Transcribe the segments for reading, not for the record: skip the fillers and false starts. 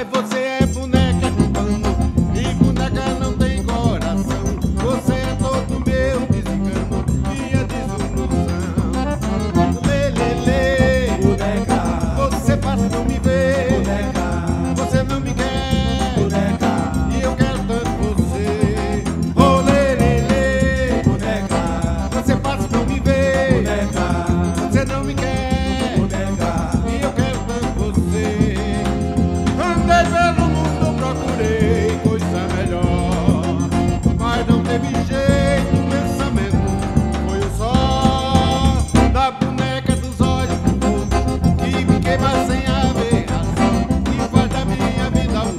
Mas você é boneca de pano e boneca não tem coração. Você é todo meu desengano, minha desilusão. Lê, lê, lê, boneca, você passa e não me vê. Boneca, você não me quer. Boneca, e eu quero tanto você. Oh, lê, lê, lê, boneca, você passa e não me vê. Boneca, você não me quer. Boneca, e eu quero tanto você. Andei pelo mundo, procurei coisa melhor, mas não teve jeito, o pensamento foi o só da boneca dos olhos de fogo que me queima sem haver razão e faz da minha vida um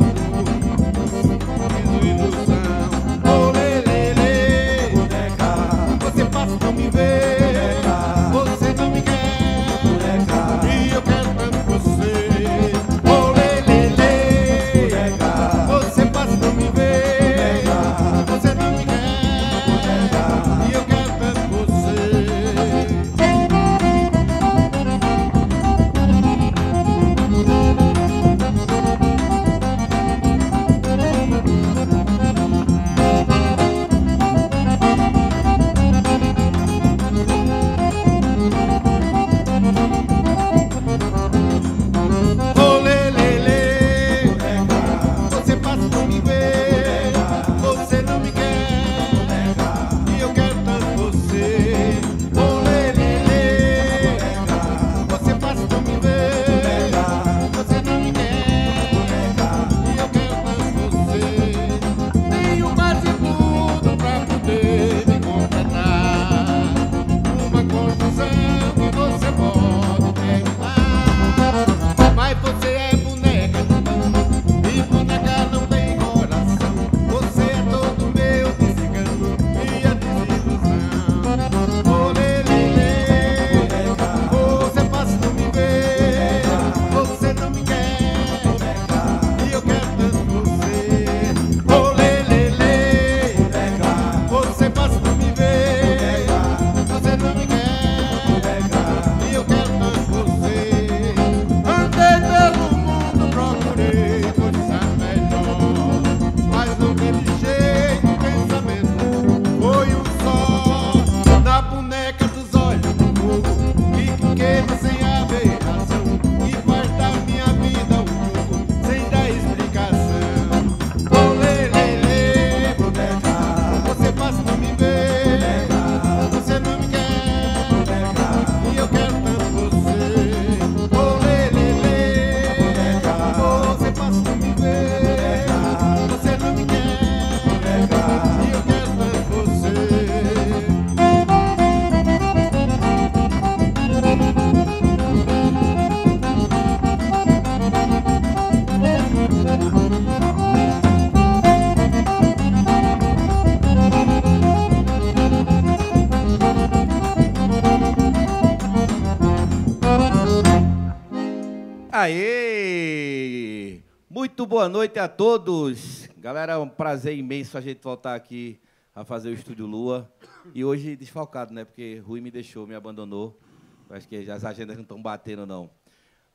mundo, ilusão. Oh, lê, lê, lê, boneca, você passa e não me vê. Boneca, você não me quer. Boneca, e eu quero tanto você. Oh, lê, lê, lê, boneca, você passa e não me vê. Boneca, você não me quer. Boneca, e eu quero tanto você. Oh, lê, lê, lê, boneca, você passa e não me vê. Você não me quer, e eu quero tanto você. Oh, lê, lê, lê, boneca, você passa e não me vê. Você não me quer, e eu quero tanto você. Tenho quase tudo pra poder me completar. Uma confusão que você pode terminar. Mas você é boneca de pano e boneca não tem coração. Você é todo meu desengano, minha desilusão. Oh, lê, lê, lê, boneca, você passa e não me vê. Você não me quer, boneca, e eu quero tanto você. Oh, lê, lê, lê, boneca, você passa e não me vê. Você não me quer, boneca, e eu quero tanto você. Andei pelo mundo, procurei coisa melhor, mas não teve jeito, o pensamento foi um só na boneca dos olhos de fogo que queima sem haver razão e faz da minha vida um jogo sem dar explicação. Oh, lê, lê, lê, boneca, você passa e não me vê. Você não me quer, boneca, e eu quero tanto você. Oh, lê, lê, lê, boneca, você passa e não me vê. Você não me quer, boneca, e eu quero tanto você. Aê! Muito boa noite a todos. Galera, é um prazer imenso a gente voltar aqui a fazer o Estúdio Lua. E hoje desfalcado, né? Porque Rui me deixou, me abandonou. Acho que as agendas não estão batendo, não.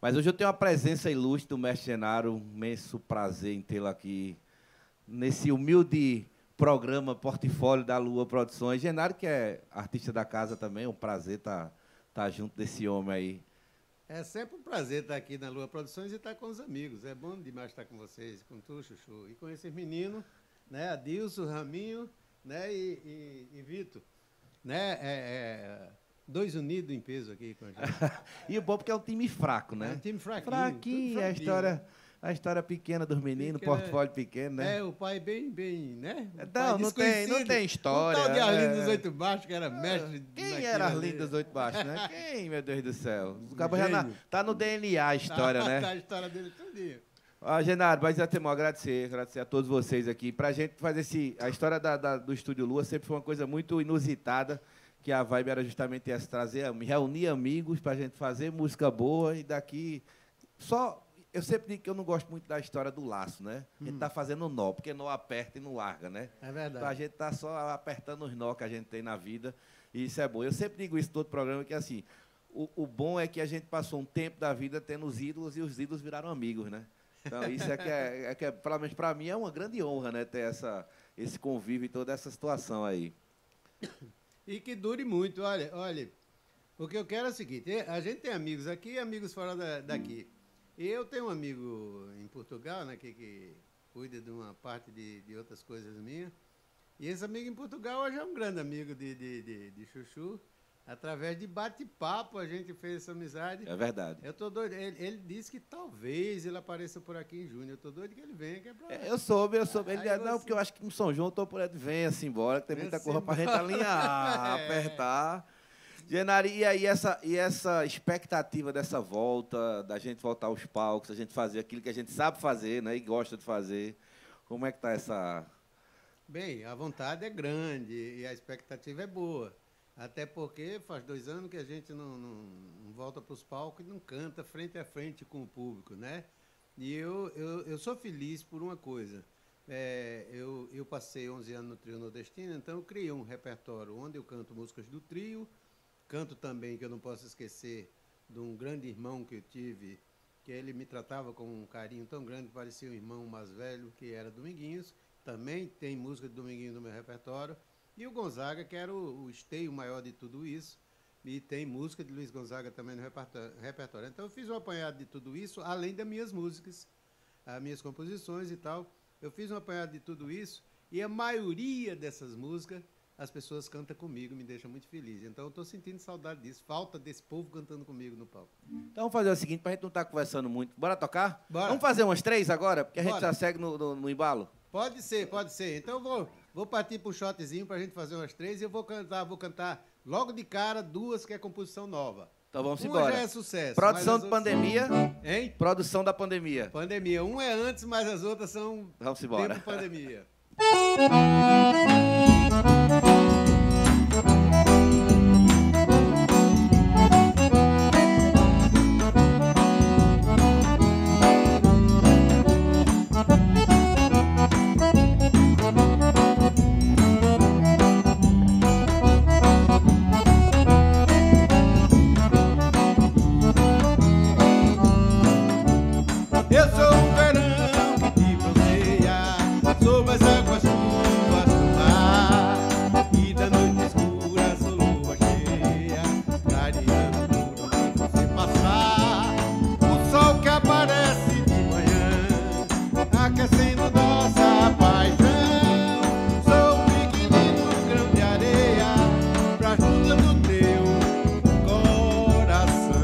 Mas hoje eu tenho uma presença ilustre do mestre Genaro. Um imenso prazer em tê-lo aqui nesse humilde programa Portfólio da Lua Produções. Genaro, que é artista da casa também, é um prazer estar junto desse homem aí. É sempre um prazer estar aqui na Lua Produções e estar com os amigos. É bom demais estar com vocês, com tu, Chuchu, e com esses meninos, né? Adilson, Raminho, né? E Vitor, né? Dois unidos em peso aqui com a gente. E o bom porque é um time fraco, né? É um time fraquinho. Fraquinho, tudo fraquinho, a história pequena dos meninos, Pequena, portfólio pequeno, né? É, o pai bem, né? O Não, pai não tem desconhecido. história. O tal de Arlindo dos Oito Baixos, que era mestre. Quem naquilo era ali. Arlindo dos Oito Baixos, né? Quem, meu Deus do céu? O cabo Um já gênio. tá no DNA a história, né? Tá a história dele tudinho. Genaro, mas até agradecer a todos vocês aqui. Pra gente fazer a história do Estúdio Lua sempre foi uma coisa muito inusitada, que a vibe era justamente essa, reunir amigos pra gente fazer música boa e daqui só Eu sempre digo que eu não gosto muito da história do laço, né? A gente tá fazendo nó, porque nó aperta e não larga, né? É verdade. Então a gente tá só apertando os nó que a gente tem na vida, e isso é bom. Eu sempre digo isso em todo programa, que assim, o bom é que a gente passou um tempo da vida tendo os ídolos, e os ídolos viraram amigos, né? Então, isso pelo menos para mim, é uma grande honra, né? Ter esse convívio e toda essa situação aí. E que dure muito. Olha, o que eu quero é o seguinte, a gente tem amigos aqui e amigos fora daqui. E eu tenho um amigo em Portugal, né, que cuida de uma parte de outras coisas minhas. E esse amigo em Portugal hoje é um grande amigo de Chuchu. Através de bate-papo a gente fez essa amizade. É verdade. Eu tô doido. Ele disse que talvez ele apareça por aqui em junho. Eu tô doido que ele venha. Que é pra... Eu soube. Ele disse, não, porque eu acho que no São João eu tô por aí, venha-se embora, que tem muita coisa pra gente alinhar, apertar. Genari, e aí essa expectativa dessa volta, da gente voltar aos palcos, a gente fazer aquilo que a gente sabe fazer, né, e gosta de fazer. Como é que tá essa... Bem, a vontade é grande e a expectativa é boa. Até porque faz 2 anos que a gente não volta para os palcos e não canta frente a frente com o público, né? E eu sou feliz por uma coisa. Eu passei 11 anos no Trio Nordestino, então eu criei um repertório onde eu canto músicas do trio, canto também, que eu não posso esquecer, de um grande irmão que eu tive, que ele me tratava com um carinho tão grande, parecia um irmão mais velho, que era Dominguinhos. Também tem música de Dominguinhos no meu repertório. E o Gonzaga, que era o esteio maior de tudo isso. E tem música de Luiz Gonzaga também no repertório. Então, eu fiz um apanhado de tudo isso, além das minhas músicas, as minhas composições e tal. Eu fiz um apanhado de tudo isso, e a maioria dessas músicas, as pessoas cantam comigo, me deixa muito feliz. Então, eu estou sentindo saudade disso, falta desse povo cantando comigo no palco. Então, vamos fazer o seguinte, para a gente não estar conversando muito. Bora tocar? Bora. Vamos fazer umas 3 agora, porque a gente Bora. já segue no embalo? Pode ser. Então, eu vou partir para o shotzinho para a gente fazer umas 3 e eu vou cantar logo de cara 2, que é composição nova. Então, vamos Uma embora. já é sucesso. Produção de pandemia. Hein? Produção da pandemia. Pandemia. Um é antes, mas as outras são Vamos embora. tempo pandemia. Eu sou o verão que te bronzeia sob as águas turvas do mar, e da noite escura sou lua cheia, clareando por onde você passar. O sol que aparece de manhã, aquecendo nossa paixão. Sou um pequenino grão de areia pra junta do teu coração.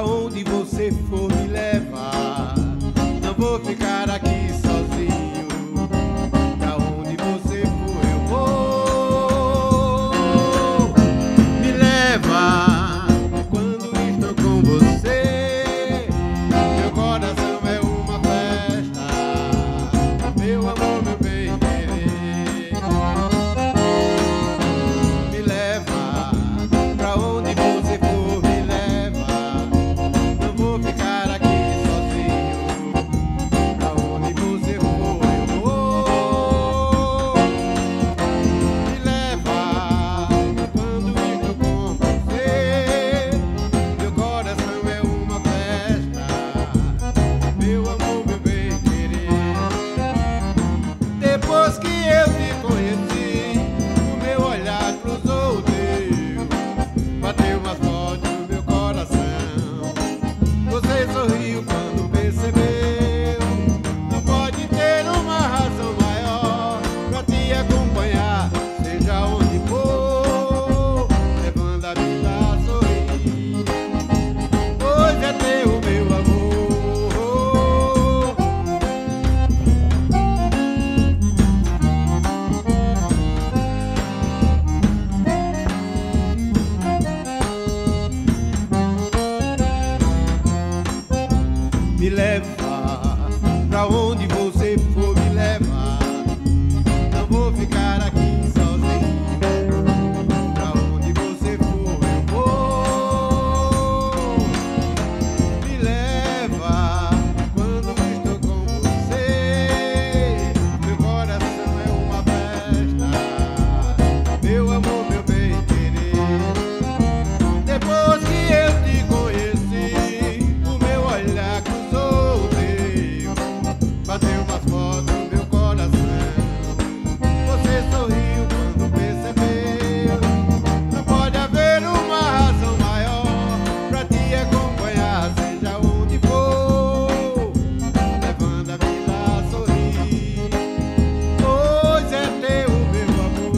onde você for me levar. Não vou ficar aqui sozinho. Pra onde você for eu vou. Me leva quando estou com você. Meu coração é uma festa. Meu amor, meu bem querer. Me leva pra onde você for, me leva. Não vou ficar aqui sozinho. Pra onde você for eu vou. Me leva quando estou com você. Meu coração é uma festa. Meu amor, meu bem querer. Depois que eu te conheci, o meu olhar cruzou o teu. Bateu mais forte no meu coração. Você sorriu quando percebeu. Não pode ter uma razão maior pra te acompanhar, seja onde for, levando a vida a sorrir. Hoje é teu, meu amor. Me leva pra onde você for, me leva. Não vou ficar aqui sozinho. Pra onde você for eu vou. Me leva quando estou com você. Meu coração é uma festa. Meu amor, meu bem querer. Depois que eu te conheci, o meu olhar cruzou o teu. Bateu mais forte no meu coração. Você sorriu quando percebeu. Não pode haver uma razão maior pra te acompanhar, seja onde for, levando a vida a sorrir. Hoje é teu, meu amor.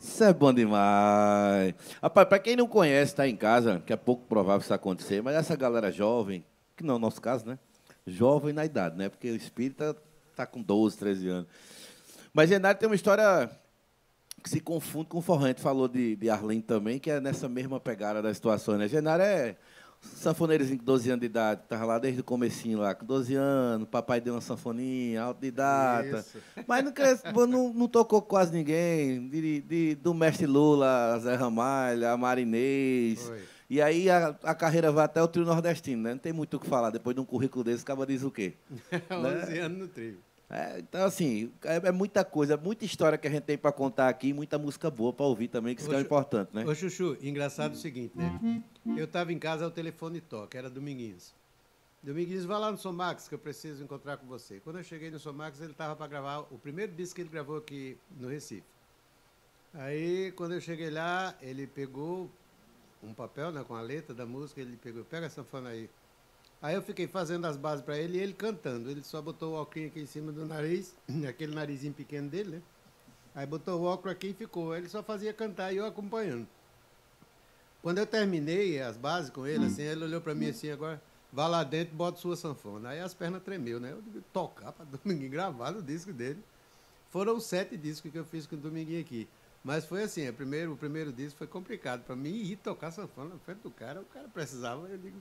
Isso é bom demais. Rapaz, para quem não conhece, está em casa, que é pouco provável isso acontecer, mas essa galera jovem, que não é o nosso caso, né? Jovem na idade, né? Porque o espírita está com 12, 13 anos. Mas Genaro tem uma história que se confunde com o forró. A gente falou de Arlindo também, que é nessa mesma pegada das situações, né? Genaro é sanfoneirozinho com 12 anos de idade, que estava lá desde o comecinho lá, com 12 anos, papai deu uma sanfoninha, autodidata. Isso. Mas não tocou com quase ninguém, do mestre Lula, a Zé Ramalho, a Marinês. Foi. E aí a carreira vai até o trio nordestino, né? Não tem muito o que falar. Depois de um currículo desse, acaba diz o quê? 11 anos no trio. Então, assim, é muita coisa, muita história que a gente tem para contar aqui, muita música boa para ouvir também, que isso que é importante, né? Ô, Chuchu, engraçado o seguinte, né? Eu estava em casa, o telefone toca, era Dominguinhos. Dominguinhos, vai lá no Somax, que eu preciso encontrar com você. Quando eu cheguei no Somax, ele estava para gravar o primeiro disco que ele gravou aqui no Recife. Aí, quando eu cheguei lá, ele pegou um papel, né, com a letra da música, ele pegou, pega a sanfona aí. Aí eu fiquei fazendo as bases para ele e ele cantando. Ele só botou o óculos aqui em cima do nariz, aquele narizinho pequeno dele, né? Aí botou o óculos aqui e ficou. Ele só fazia cantar e eu acompanhando. Quando eu terminei as bases com ele, assim, ele olhou para mim assim, agora, vá lá dentro e bota sua sanfona. Aí as pernas tremeu, né? Eu digo, tocar para Dominguinho gravar no disco dele. Foram 7 discos que eu fiz com o Dominguinho aqui. Mas foi assim, o primeiro disco foi complicado para mim ir tocar sanfona na frente do cara. O cara precisava, eu digo,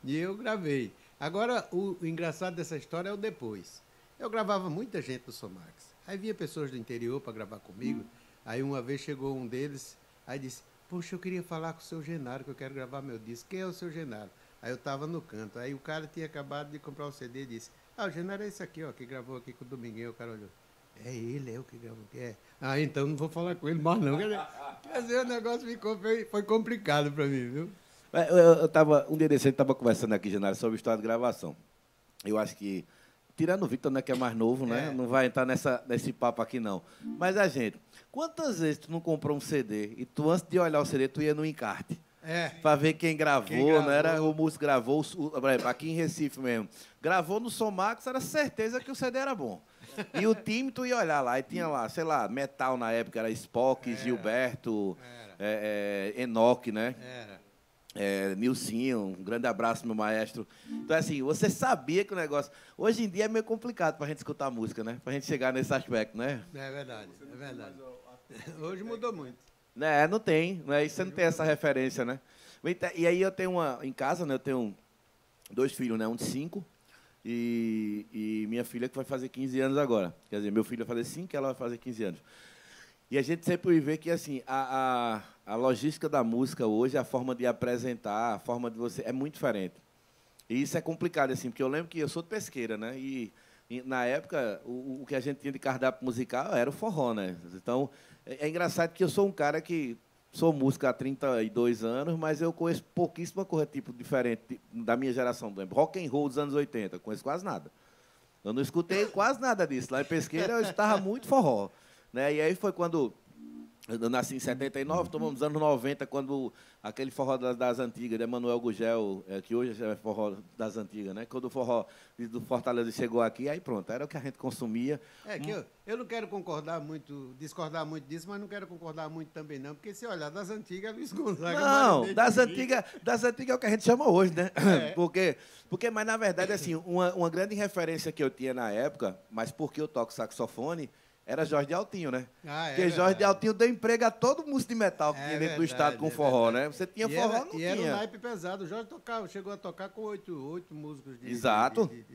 e eu gravei. Agora, o engraçado dessa história é o depois. Eu gravava muita gente no Somax. Aí vinha pessoas do interior para gravar comigo. Aí uma vez chegou um deles, aí disse, poxa, eu queria falar com o seu Genaro, que eu quero gravar meu disco. Quem é o seu Genaro? Aí eu estava no canto. Aí o cara tinha acabado de comprar um CD e disse, o Genaro é esse aqui, ó, que gravou aqui com o Dominguinho. O cara olhou, é ele, é o que gravou aqui. É. Ah, então não vou falar com ele mais não. Quer dizer, o negócio foi complicado para mim, viu? Um dia desse, a gente estava conversando aqui, Genaro, sobre a história de gravação. Eu acho que, tirando o Victor, né, que é mais novo, né, não vai entrar nesse papo aqui, não. Mas a gente, quantas vezes tu não comprou um CD e tu, antes de olhar o CD, tu ia no encarte? para ver quem gravou, Quem gravou. não era o músico gravou, por exemplo, aqui em Recife mesmo. Gravou no Som Max, era certeza que o CD era bom. E o time, tu ia olhar lá, e tinha lá, sei lá, metal na época, era Spock, Gilberto, Enoch, né? Nilcinho, um grande abraço, meu maestro. Então, assim, você sabia que o negócio... Hoje em dia é meio complicado pra gente escutar música, né? Pra gente chegar nesse aspecto, né? É verdade, é verdade. Hoje mudou muito. Né, não tem, né? E você não tem essa referência, né? E aí eu tenho em casa, né? Eu tenho 2 filhos, né? Um de 5 e minha filha que vai fazer 15 anos agora. Quer dizer, meu filho vai fazer 5 e ela vai fazer 15 anos. E a gente sempre vê que, assim, a logística da música hoje, a forma de apresentar, a forma de você... é muito diferente. E isso é complicado, assim, porque eu lembro que eu sou de Pesqueira, né? E na época, o que a gente tinha de cardápio musical era o forró, né? Então, é engraçado que eu sou um cara que... sou músico há 32 anos, mas eu conheço pouquíssima coisa, tipo, diferente da minha geração. Por exemplo, rock and roll dos anos 80, conheço quase nada. Eu não escutei quase nada disso. Lá em Pesqueira, eu escutava muito forró. Né? E aí foi quando eu nasci em 79, estamos nos anos 90, quando aquele forró das antigas, de Emanuel Gugel, que hoje é forró das antigas, né? Quando o forró do Fortaleza chegou aqui, aí pronto, era o que a gente consumia. É que eu não quero discordar muito disso, mas não quero concordar muito também não, porque se olhar das antigas, Luiz Gonzaga... Não, das antigas é o que a gente chama hoje, né? Mas, na verdade, assim, uma grande referência que eu tinha na época, mas porque eu toco saxofone, era Jorge de Altinho, né? Porque Jorge de Altinho deu emprego a todo músico de metal que tinha dentro do estado com forró, né? Você tinha forró, não tinha. E era um naipe pesado. O Jorge chegou a tocar com 8 músicos de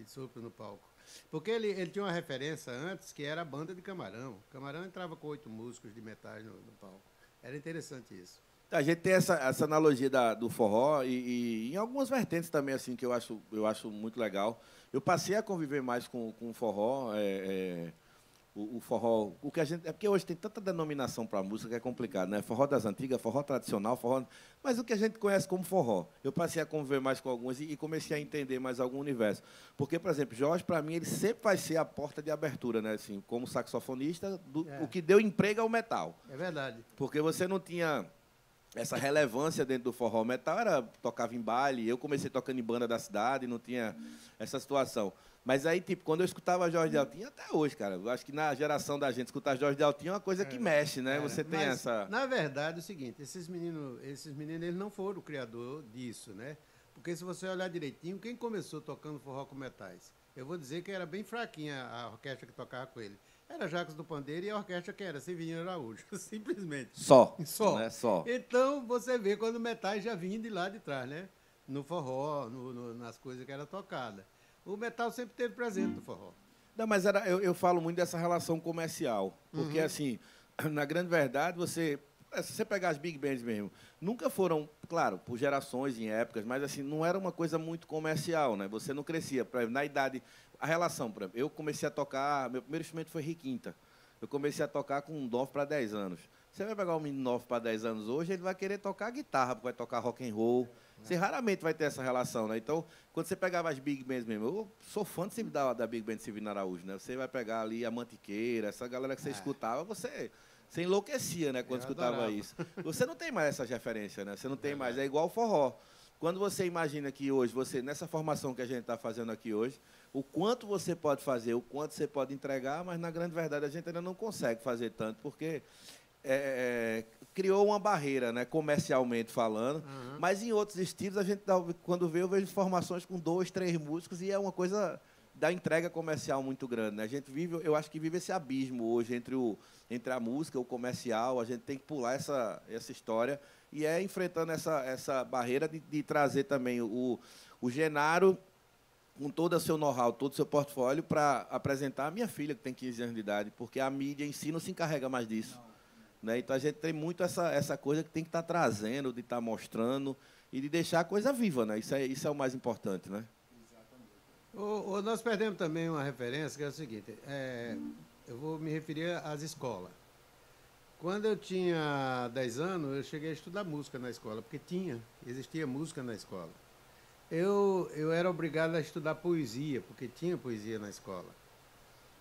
sopro no palco. Porque ele tinha uma referência antes, que era a banda de Camarão. Camarão entrava com 8 músicos de metais no palco. Era interessante isso. A gente tem essa analogia do forró e em algumas vertentes também, assim, que eu acho muito legal. Eu passei a conviver mais com o forró, o forró, o que a gente... É porque hoje tem tanta denominação para a música que é complicado, né? Forró das antigas, forró tradicional, forró... Mas o que a gente conhece como forró. Eu passei a conviver mais com alguns e comecei a entender mais algum universo. Porque, por exemplo, Jorge, para mim, ele sempre vai ser a porta de abertura, né? Assim, como saxofonista, o que deu emprego ao metal. É verdade. Porque você não tinha... essa relevância dentro do forró. Metal tocava em baile, eu comecei tocando em banda da cidade, não tinha essa situação. Mas aí, tipo, quando eu escutava Jorge de Altinho, até hoje, cara, eu acho que na geração da gente, escutar Jorge de Altinho é uma coisa que mexe, né? Você tem essa... Na verdade, é o seguinte, esses meninos, eles não foram o criador disso, né? Porque se você olhar direitinho, quem começou tocando forró com metais? Eu vou dizer que era bem fraquinha a orquestra que tocava com ele. Era Jacques do Pandeiro e a orquestra que era Severino Araújo, simplesmente. Só. Né? Só. Então, você vê quando o metais já vinha de lá de trás, né? No forró, nas coisas que era tocada. O metal sempre esteve presente no forró. Não, mas eu falo muito dessa relação comercial. Porque, assim, na grande verdade, se você pegar as big bands mesmo, nunca foram, claro, por gerações, em épocas, mas, assim, não era uma coisa muito comercial, né? Você não crescia. Na idade... A relação, por exemplo, eu comecei a tocar... Meu primeiro instrumento foi riquinta. Eu comecei a tocar com 9 para 10 anos. Você vai pegar um menino 9 para 10 anos hoje, ele vai querer tocar guitarra, vai tocar rock and roll. Você raramente vai ter essa relação, né? Então, quando você pegava as big bands mesmo, eu sou fã da big band de Severino Araújo, né? Você vai pegar ali a Mantiqueira, essa galera que você escutava, você enlouquecia, né? Quando escutava adorava. isso. Você não tem mais essas referências, né? Você não tem mais. É igual o forró. Quando você imagina que hoje, nessa formação que a gente está fazendo aqui hoje, o quanto você pode fazer, o quanto você pode entregar, mas, na grande verdade, a gente ainda não consegue fazer tanto, porque criou uma barreira, né, comercialmente falando, mas em outros estilos, a gente, quando vê, eu vejo formações com 2, 3 músicos, e é uma coisa da entrega comercial muito grande, né? A gente eu acho que vive esse abismo hoje entre a música, o comercial, a gente tem que pular essa história, e enfrentando essa barreira de trazer também o Genaro, com todo o seu know-how, todo o seu portfólio, para apresentar a minha filha, que tem 15 anos de idade, porque a mídia em si não se encarrega mais disso. Né? Então, a gente tem muito essa coisa que tem que estar trazendo, de estar mostrando e de deixar a coisa viva. Né? Isso é o mais importante. Né? Nós perdemos também uma referência, que é o seguinte, eu vou me referir às escolas. Quando eu tinha 10 anos, eu cheguei a estudar música na escola, porque existia música na escola. Eu era obrigado a estudar poesia, porque tinha poesia na escola.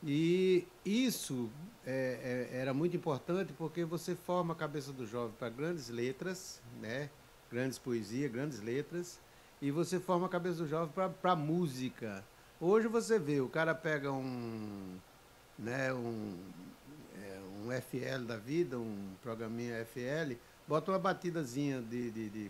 E isso era muito importante, porque você forma a cabeça do jovem para grandes letras, né? grandes poesias, grandes letras, e você forma a cabeça do jovem para a música. Hoje você vê, o cara pega um FL da vida, um programinha FL, bota uma batidazinha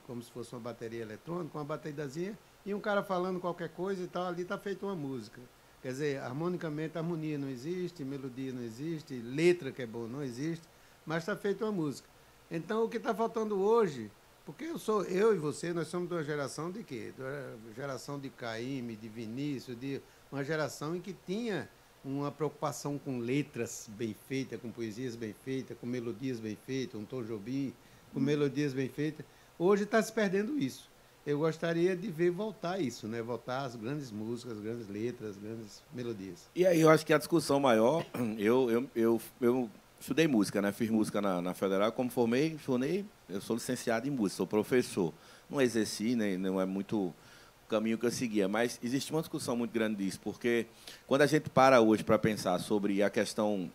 como se fosse uma bateria eletrônica, uma batidazinha, e um cara falando qualquer coisa e tal, ali está feita uma música. Quer dizer, harmonicamente, harmonia não existe, melodia não existe, letra que é bom não existe, mas está feita uma música. Então, o que está faltando hoje, porque eu e você, nós somos de uma geração de quê? De uma geração de Caymmi, de Vinícius, de uma geração em que tinha uma preocupação com letras bem feitas, com poesias bem feitas, com melodias bem feitas, um Tom Jobim, com melodias bem feitas. Hoje está se perdendo isso. Eu gostaria de ver voltar isso, né? Voltar as grandes músicas, as grandes letras, as grandes melodias. E aí eu acho que a discussão maior, eu estudei música, né? Fiz música na Federal, como formei, eu sou licenciado em música, sou professor. Não exerci, né? Não é muito o caminho que eu seguia, mas existe uma discussão muito grande disso, porque quando a gente para hoje para pensar sobre a questão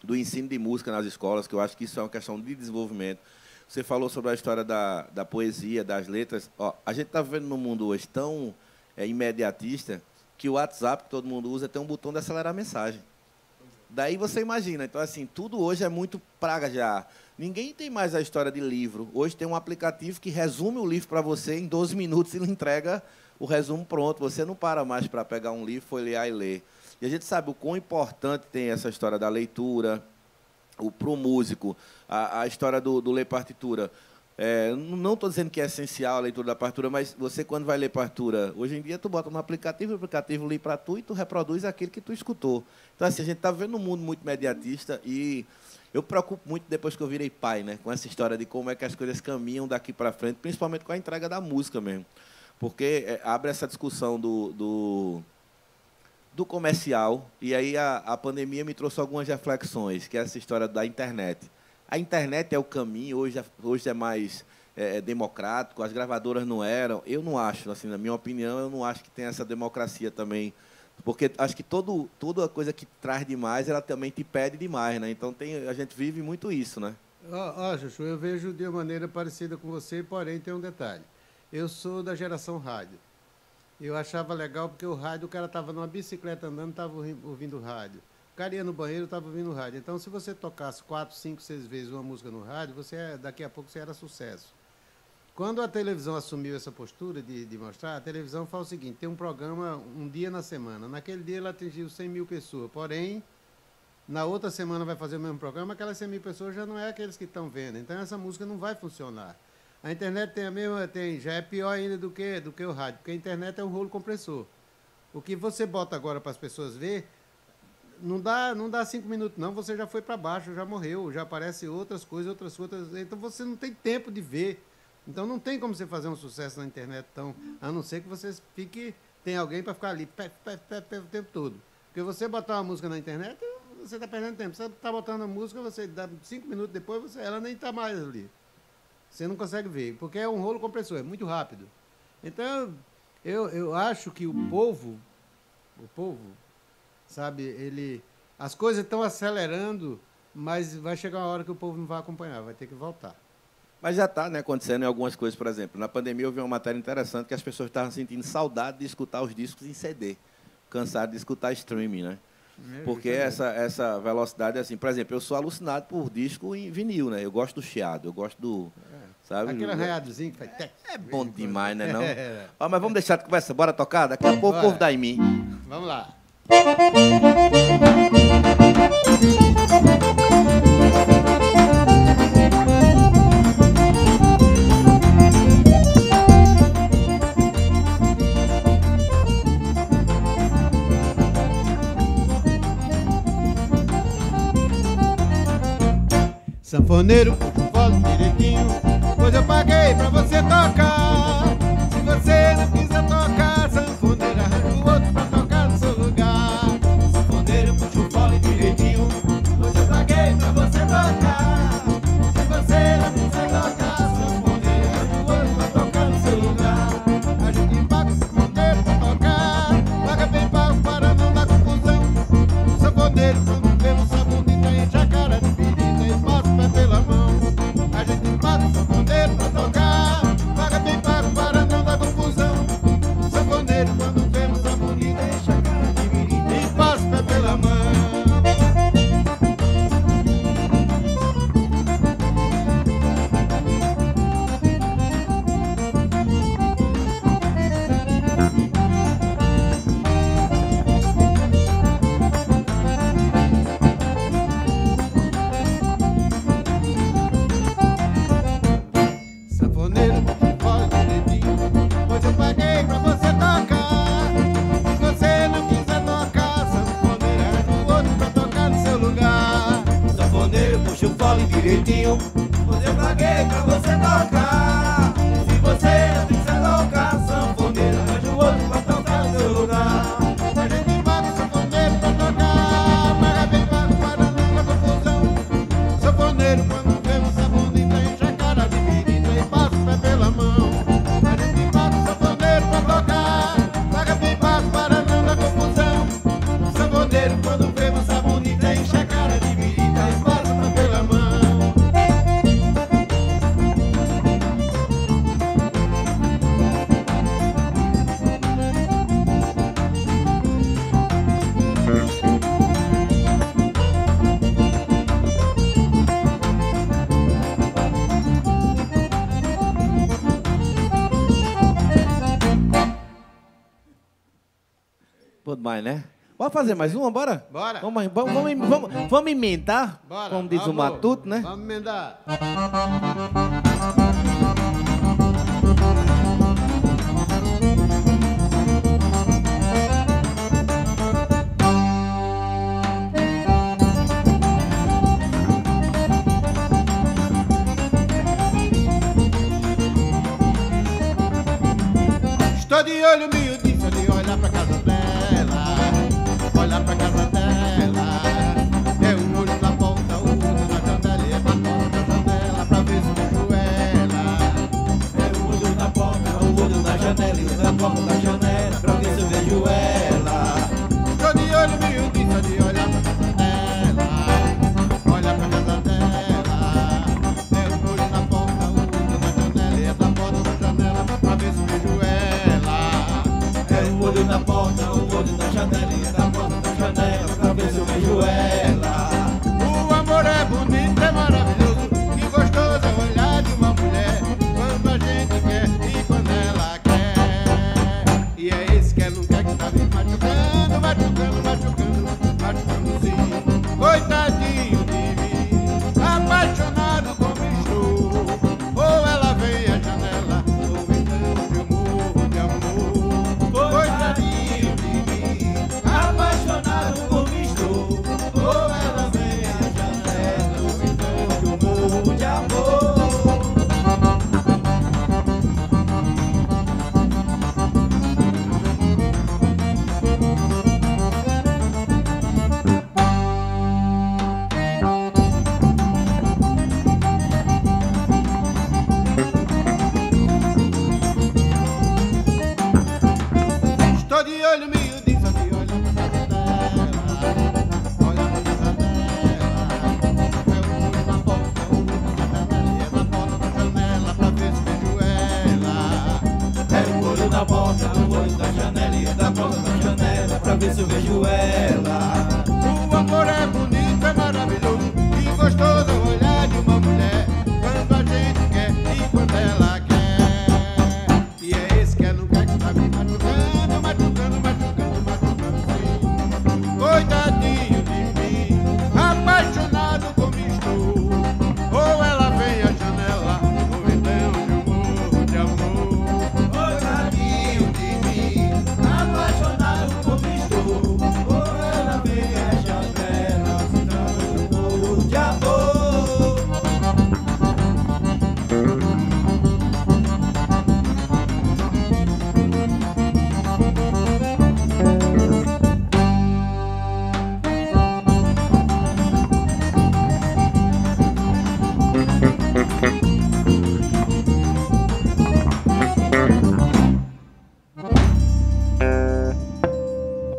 do ensino de música nas escolas, que eu acho que isso é uma questão de desenvolvimento. Você falou sobre a história da poesia, das letras. Ó, a gente está vivendo num mundo hoje tão imediatista que o WhatsApp que todo mundo usa tem um botão de acelerar a mensagem. Daí você imagina. Então, assim, tudo hoje é muito praga já. Ninguém tem mais a história de livro. Hoje tem um aplicativo que resume o livro para você em 12 minutos e lhe entrega o resumo pronto. Você não para mais para pegar um livro, folhear e ler. E a gente sabe o quão importante tem essa história da leitura, para o músico, a história do ler partitura. Não estou dizendo que é essencial a leitura da partitura, mas você, quando vai ler partitura, hoje em dia, tu bota no aplicativo, o aplicativo lê para tu e tu reproduz aquilo que tu escutou. Então, assim, a gente está vivendo um mundo muito mediatista e eu me preocupo muito depois que eu virei pai, né, com essa história de como é que as coisas caminham daqui para frente, principalmente com a entrega da música mesmo. Porque abre essa discussão do comercial, e aí a pandemia me trouxe algumas reflexões, que é essa história da internet. A internet é o caminho, hoje é mais democrático, as gravadoras não eram. Eu não acho, assim, na minha opinião, eu não acho que tem essa democracia também, porque acho que toda coisa que traz demais, ela também te pede demais, né? Então a gente vive muito isso, né? Chuchu, eu vejo de uma maneira parecida com você, porém tem um detalhe. Eu sou da geração rádio. Eu achava legal porque o rádio, o cara estava numa bicicleta andando, estava ouvindo rádio. O cara ia no banheiro, estava ouvindo rádio. Então, se você tocasse 4, 5, 6 vezes uma música no rádio, daqui a pouco você era sucesso. Quando a televisão assumiu essa postura de mostrar, a televisão fala o seguinte, tem um programa um dia na semana. Naquele dia ela atingiu 100 mil pessoas, porém, na outra semana vai fazer o mesmo programa, aquelas 100 mil pessoas já não é aqueles que estão vendo. Então, essa música não vai funcionar. A internet tem a mesma, já é pior ainda do que o rádio, porque a internet é um rolo compressor. O que você bota agora para as pessoas ver, não dá 5 minutos, não, você já foi para baixo, já morreu, já aparecem outras coisas, então você não tem tempo de ver. Então não tem como você fazer um sucesso na internet, a não ser que você tem alguém para ficar ali o tempo todo. Porque você botar uma música na internet, você está perdendo tempo. Você está botando a música, você dá 5 minutos depois, ela nem está mais ali. Você não consegue ver, porque é um rolo compressor, é muito rápido. Então, eu acho que o povo, sabe, as coisas estão acelerando, mas vai chegar uma hora que o povo não vai acompanhar, vai ter que voltar. Mas já está, né, acontecendo em algumas coisas, por exemplo. Na pandemia eu vi uma matéria interessante que as pessoas estavam sentindo saudade de escutar os discos em CD, cansadas de escutar streaming, né? Porque essa velocidade, assim, por exemplo, eu sou alucinado por disco em vinil, né? Eu gosto do chiado, eu gosto do... Sabe? Aquele arranhadozinho que faz... É bom demais, né, não? Ó, mas vamos deixar de conversa, bora tocar? Daqui a pouco o povo dá em mim. Vamos lá. Sanfoneiro, fala direitinho, pois eu paguei pra você tocar. Se você não quiser tocar, sanfoneiro, arranja o outro pra tocar no seu lugar. Sanfoneiro, puxa o fole direitinho, pois eu paguei pra você tocar. Se você não quiser tocar, sanfoneiro, arranja o outro pra tocar no seu lugar. A gente paga o sanfoneiro pra tocar, paga bem pago para não dar confusão. O sanfoneiro, quando vê moça bonita, enche a cara de pirita e passa pela mão. A gente paga o sanfoneiro pra tocar, jeitinho. Hoje eu paguei pra você tocar. Se você não quiser tocar sanfoneiro, arranja o outro pra tocar no seu lugar. A gente paga o sanfoneiro pra tocar, paga bem pago para não dar confusão. Sanfoneiro quando vê moça bonita enche a cara de birita e passa o pé pela mão. A gente paga o sanfoneiro pra tocar, paga bem pago para não dar confusão. Sanfoneiro quando vê moça bonita enche a cara de birita e passa o pé pela mão. Pô, demais, né? Bora fazer mais uma, bora? Bora. Vamos emendar, Bora, como diz o vamos. Matuto, né? Vamos emendar. Estou de olho miudinho, só de olhar pra casa dela. Olhar pra casa dela. É um olho na porta, o outro na janela. E é na porta da janela pra ver se vejo ela. É o olho na porta, o olho na janela, e na porta da janela, pra ver se eu vejo ela. Estou de olho miudinho, só de olhar pra casa dela. Olhar pra casa dela. É um olho na porta, o outro na janela. E é na porta da janela pra ver se vejo ela. É o olho na porta, o olho na janela, e na porta da janela, pra ver se eu vejo ela. O amor é bonito, é maravilhoso. Que gostoso é olhar de uma mulher quando a gente quer e quando ela quer. E é esse que ela não quer que tá me machucando, machucando, machucando, machucando sim. Coitadinho de mim, apaixonado como estou. Ou ela vem à janela, ou então eu morro de amor. Coitadinho de mim, Apaixonado como estou, ou ela vem à janela, ou então eu morro de amor. estou de olho miudinho, só de olho pra casa dela. Olha pra casa dela. É um olho na porta, o outro na janela. E é na porta da janela pra ver se vejo ela. É o olho na porta, o olho da janela, e da porta da janela, pra ver se eu vejo ela. O amor é bonito, é maravilhoso. Que gostoso é olhar de uma mulher quando a gente quer e quando ela quer. E é esse que ela não quer que tá me machucando, machucando, machucando, machucando sim. Coitadinho de mim, apaixonado como estou. Ou ela vem à janela, ou então eu morro de amor. Coitadinho de mim, apaixonado como estou, ou ela vem à janela, senão eu morro de amor.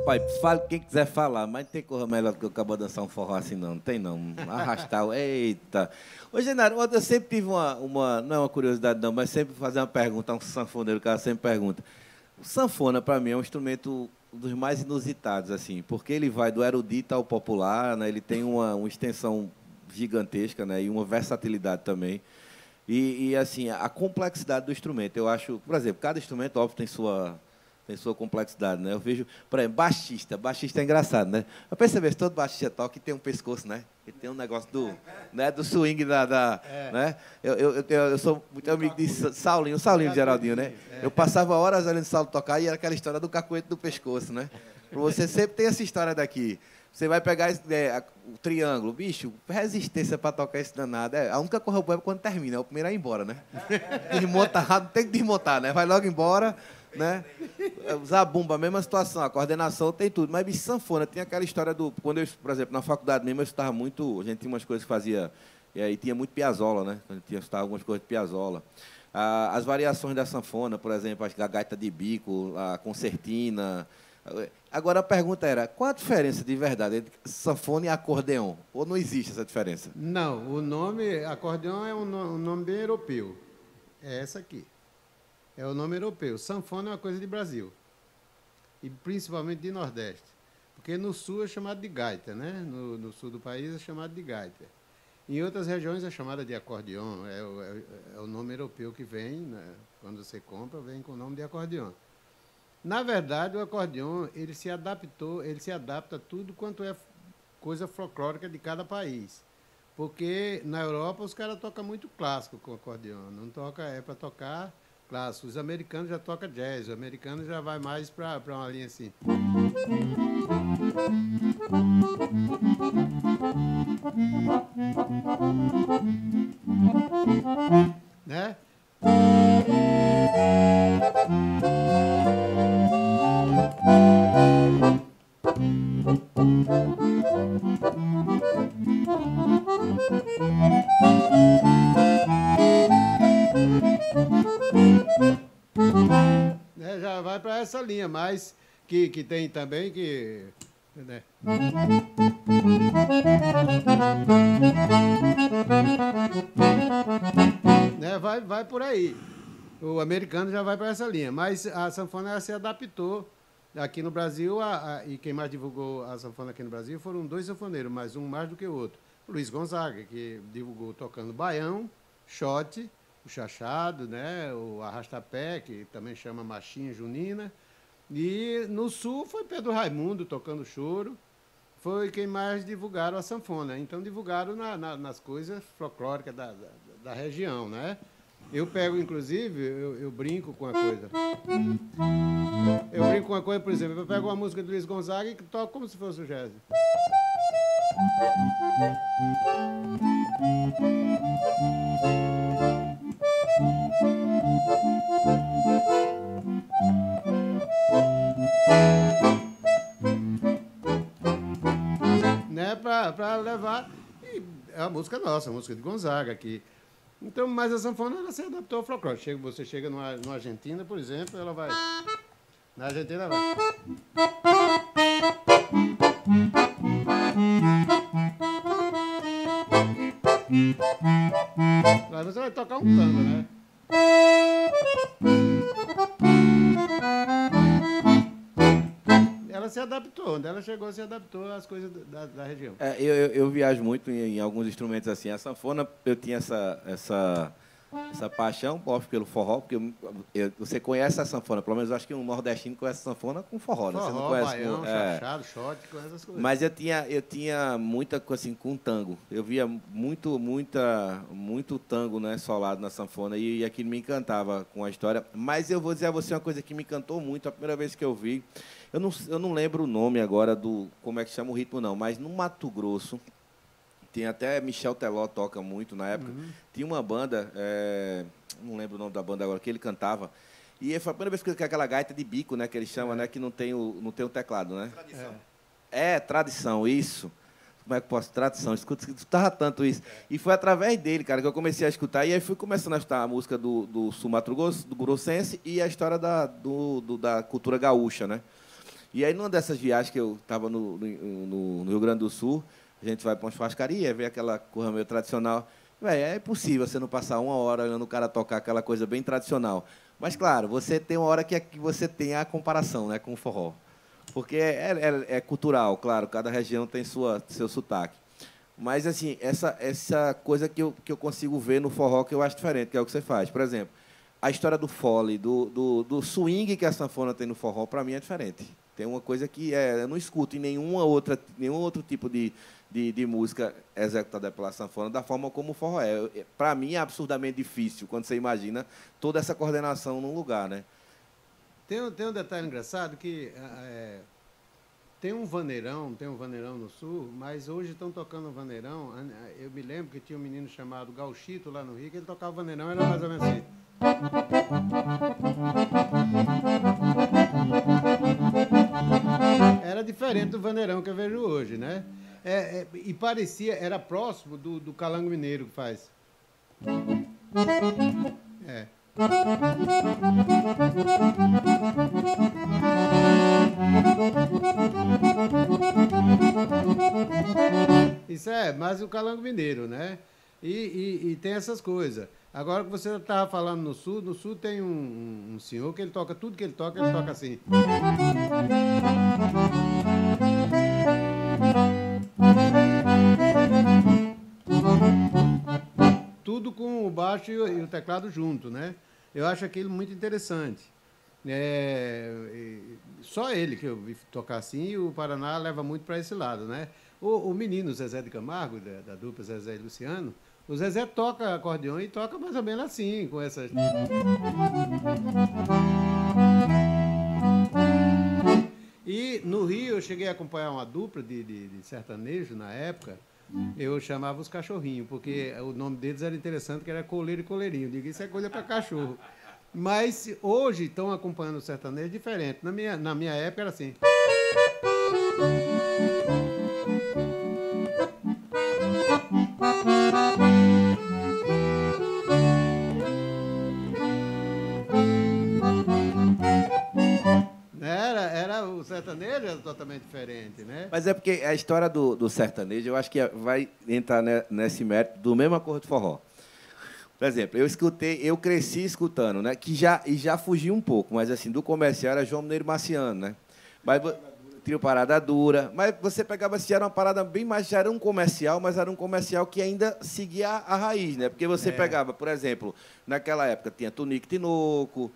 Rapaz, fale quem quiser falar, mas não tem coisa melhor do que eu acabar de dançar um forró assim, não. Não tem, não. Arrastar, eita. Ô, Genaro, eu sempre tive não é uma curiosidade, não, mas sempre fazer uma pergunta a um sanfoneiro, o cara sempre pergunta. O sanfona, para mim, é um instrumento dos mais inusitados, assim, porque ele vai do erudito ao popular, né? Ele tem uma extensão gigantesca, né? E uma versatilidade também. E, assim, a complexidade do instrumento, eu acho... Por exemplo, cada instrumento, óbvio, tem sua complexidade, né? Eu vejo, por exemplo, baixista é engraçado, né? Eu percebi que todo baixista toca e tem um pescoço, né? E tem um negócio do swing né? Eu sou muito amigo de Saulinho, o Saulinho de Geraldinho, né? Eu passava horas olhando o Saulo tocar e era aquela história do cacuete do pescoço, né? Você sempre tem essa história daqui. Você vai pegar o triângulo, bicho, resistência para tocar esse danado. A única coisa boa é quando termina, é o primeiro a ir embora, né? Desmontar, não tem que desmontar, né? Vai logo embora, né? Usar bumba, a mesma situação, a coordenação tem tudo. Mas, bicho, sanfona, tem aquela história do... Quando eu, por exemplo, na faculdade mesmo, eu estudava muito... A gente tinha umas coisas que fazia... E aí tinha muito Piazzolla, né? A gente estudava algumas coisas de Piazzolla. As variações da sanfona, por exemplo, a gaita de bico, a concertina... Agora a pergunta era, qual a diferença de verdade entre sanfona e acordeão? Ou não existe essa diferença? Não, o nome acordeão é um nome bem europeu. É essa aqui. É o nome europeu. Sanfona é uma coisa de Brasil. E principalmente de Nordeste. Porque no sul é chamado de gaita, né? No sul do país é chamado de gaita. Em outras regiões é chamada de acordeão. É o nome europeu que vem, né? Quando você compra, vem com o nome de acordeão. Na verdade, o acordeão, ele se adapta a tudo quanto é coisa folclórica de cada país. Porque na Europa os caras tocam muito clássico com acordeão, não toca, é para tocar clássico. Os americanos já tocam jazz, o americano já vai mais para uma linha assim. Né? Já vai para essa linha, mas que tem também que... Né? Vai por aí. O americano já vai para essa linha, mas a sanfona se adaptou. Aqui no Brasil, e quem mais divulgou a sanfona aqui no Brasil foram 2 sanfoneiros, mas um mais do que o outro. O Luiz Gonzaga, que divulgou tocando baião, xote, o chachado, né, o arrastapé, que também chama machinha junina. E no sul foi Pedro Raimundo tocando choro. Foi quem mais divulgaram a sanfona. Então divulgaram nas coisas folclóricas da região, né? Eu pego, inclusive, eu brinco com a coisa. Eu brinco com uma coisa, por exemplo, eu pego uma música do Luiz Gonzaga e toco como se fosse o jazz. Né, para levar... E é a música nossa, a música de Gonzaga aqui. Então, mas a sanfona ela se adaptou ao folclore. Você chega numa Argentina, por exemplo, ela vai... Na Argentina vai... Aí você vai tocar um tango, né? Ela se adaptou, onde ela chegou, se adaptou às coisas da região. Eu viajo muito em alguns instrumentos assim. A sanfona, eu tinha essa paixão pelo forró, porque você conhece a sanfona, pelo menos eu acho que um nordestino conhece a sanfona com forró, né? Forró, você não conhece baião, chachado, shot, com essas coisas. Mas eu tinha muita coisa assim com tango. Eu via muito tango, né, solado na sanfona, e aquilo me encantava com a história. Mas eu vou dizer a você uma coisa que me encantou muito, a primeira vez que eu vi. Eu não lembro o nome agora como é que chama o ritmo, não, mas no Mato Grosso, tem até Michel Teló toca muito na época. Uhum. Tinha uma banda, não lembro o nome da banda agora, que ele cantava. E foi a primeira vez que aquela gaita de bico, né, que ele chama, né, que não tem o teclado, né? Tradição. Tradição, isso. Como é que posso? Tradição. Escutava tanto isso. E foi através dele, cara, que eu comecei a escutar. E aí fui começando a escutar a música do Sul Mato Grosso, do Grossense, e a história da cultura gaúcha, né? E aí, numa dessas viagens que eu estava no Rio Grande do Sul, a gente vai para uma churrascaria, vê aquela coisa meio tradicional. É impossível você não passar 1 hora olhando o cara tocar aquela coisa bem tradicional. Mas, claro, você tem uma hora que você tem a comparação, né, com o forró. Porque é cultural, claro, cada região tem seu sotaque. Mas, assim, essa coisa que eu consigo ver no forró que eu acho diferente, que é o que você faz. Por exemplo, a história do fole, do swing que a sanfona tem no forró, para mim é diferente. Tem uma coisa que eu não escuto em nenhum outro tipo de música executada pela sanfona da forma como o forró é. Para mim é absurdamente difícil quando você imagina toda essa coordenação num lugar, né? Tem um detalhe engraçado que Tem um vaneirão no sul, mas hoje estão tocando vaneirão. Eu me lembro que tinha um menino chamado Gauchito lá no Rio, que ele tocava vaneirão, era mais ou menos assim. Era diferente do vaneirão que eu vejo hoje, né? E parecia, era próximo do calango mineiro que faz. É. Isso é mais o calango mineiro, né? E tem essas coisas. Agora que você estava falando no sul tem um senhor que ele toca, tudo que ele toca assim. Tudo com o baixo e o teclado junto, né? Eu acho aquilo muito interessante. Só ele que eu vi tocar assim, e o Paraná leva muito para esse lado, né? O menino Zezé de Camargo, da dupla Zezé e Luciano, o Zezé toca acordeão e toca mais ou menos assim, com essas... E no Rio eu cheguei a acompanhar uma dupla de sertanejo na época. Eu chamava os cachorrinhos, porque o nome deles era interessante, que era coleiro e coleirinho. Eu digo, isso é coisa para cachorro. Mas hoje estão acompanhando o sertanejo diferente. Na minha época era assim. O sertanejo era totalmente diferente, né? Mas é porque a história do sertanejo, eu acho que vai entrar nesse mérito do mesmo acordo de forró. Por exemplo, eu cresci escutando, né? Que já fugi um pouco, mas assim, do comercial era João Mineiro Marciano, né? Mas Trio Parada Dura. Mas você pegava assim, era uma parada bem mais, já era um comercial, mas era um comercial que ainda seguia a raiz, né? Porque você pegava, por exemplo, naquela época tinha Tunique Tinoco,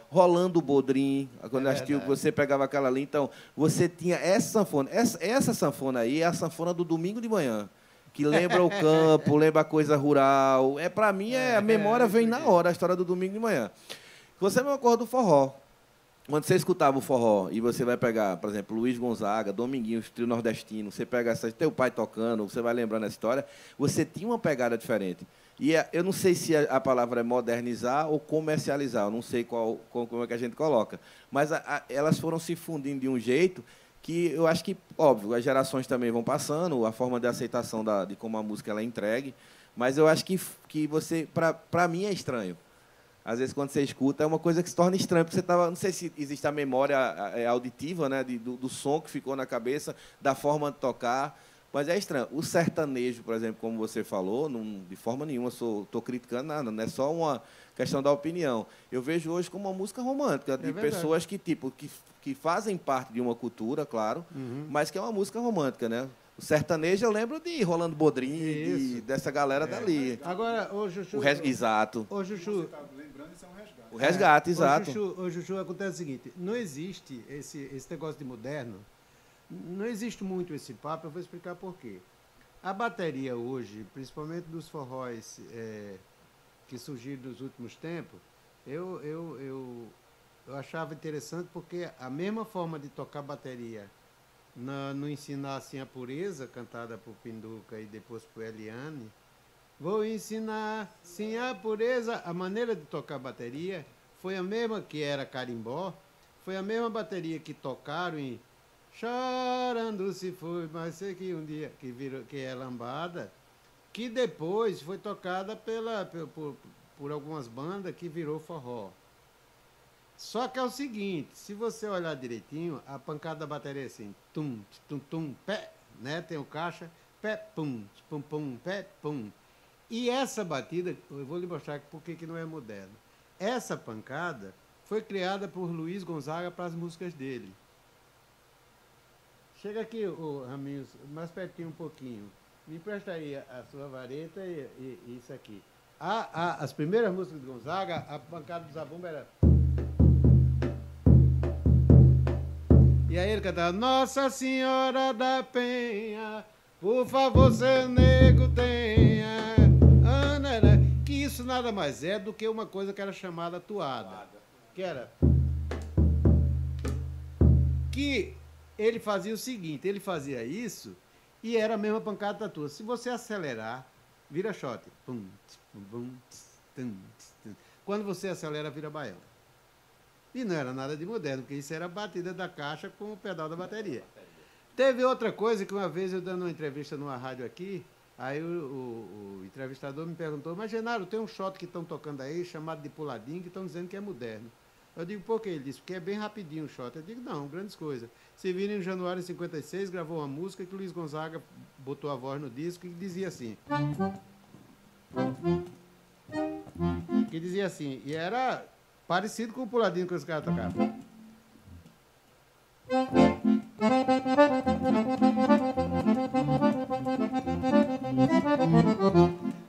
Rolando Bodrim, quando assistiu, você pegava aquela ali, então você tinha essa sanfona. Essa sanfona aí é a sanfona do domingo de manhã, que lembra o campo, lembra a coisa rural. Para mim, a memória vem na hora, a história do domingo de manhã. Você me acorda do forró. Quando você escutava o forró e você vai pegar, por exemplo, Luiz Gonzaga, Dominguinhos, Trio Nordestino, você pega teu pai tocando, você vai lembrando a história, você tinha uma pegada diferente. E eu não sei se a palavra é modernizar ou comercializar, eu não sei como é que a gente coloca. Mas elas foram se fundindo de um jeito que eu acho que, óbvio, as gerações também vão passando, a forma de aceitação de como a música ela é entregue, mas eu acho que você, para mim, é estranho. Às vezes, quando você escuta, é uma coisa que se torna estranha, porque você estava... Não sei se existe a memória auditiva, né, do som que ficou na cabeça, da forma de tocar, mas é estranho. O sertanejo, por exemplo, como você falou, de forma nenhuma estou criticando nada, não é só uma questão da opinião. Eu vejo hoje como uma música romântica, de pessoas que fazem parte de uma cultura, claro, mas que é uma música romântica, né? O sertanejo eu lembro de Rolando Bodrim, dessa galera dali. Agora, ô Chuchu... Exato. Ô Chuchu... Isso é um resgate. O resgate, exato. Ô Chuchu, acontece o seguinte, não existe esse negócio de moderno, não existe muito esse papo, eu vou explicar por quê. A bateria hoje, principalmente dos forróis que surgiram nos últimos tempos, eu achava interessante porque a mesma forma de tocar bateria no Ensinar Assim a Pureza, cantada por Pinduca e depois por Eliane, vou ensinar sim a pureza, a maneira de tocar bateria foi a mesma que era carimbó, foi a mesma bateria que tocaram em Chorando se foi, mas sei que um dia que é lambada, que depois foi tocada por algumas bandas que virou forró. Só que é o seguinte, se você olhar direitinho, a pancada da bateria é assim, tum, tum, tum, pé, né? Tem o caixa, pé, pum, pum, pum, pé, pum. E essa batida, eu vou lhe mostrar por que não é moderno. Essa pancada foi criada por Luiz Gonzaga para as músicas dele. Chega aqui, Raminhos, mais pertinho um pouquinho. Me empresta aí a sua vareta e isso aqui. As primeiras músicas de Gonzaga, a pancada do zabumba era... E aí ele cantava, Nossa Senhora da Penha, por favor, seu nego tenha. Que isso nada mais é do que uma coisa que era chamada toada. Que era... Que ele fazia o seguinte, ele fazia isso e era a mesma pancada da tua. Se você acelerar, vira shot. Pum, tss, pum, tss, tum, tss, tum. Quando você acelera, vira baião. E não era nada de moderno, porque isso era a batida da caixa com o pedal da bateria. Teve outra coisa que uma vez eu dando uma entrevista numa rádio aqui, aí o entrevistador me perguntou, mas Genaro, tem um shot que estão tocando aí, chamado de puladinho, que estão dizendo que é moderno. Eu digo, por quê? Ele disse, porque é bem rapidinho o shot. Eu digo, não, grandes coisas. Se viram em januário de 56, gravou uma música que o Luiz Gonzaga botou a voz no disco e dizia assim. Que dizia assim, e era parecido com o puladinho que os caras tocavam.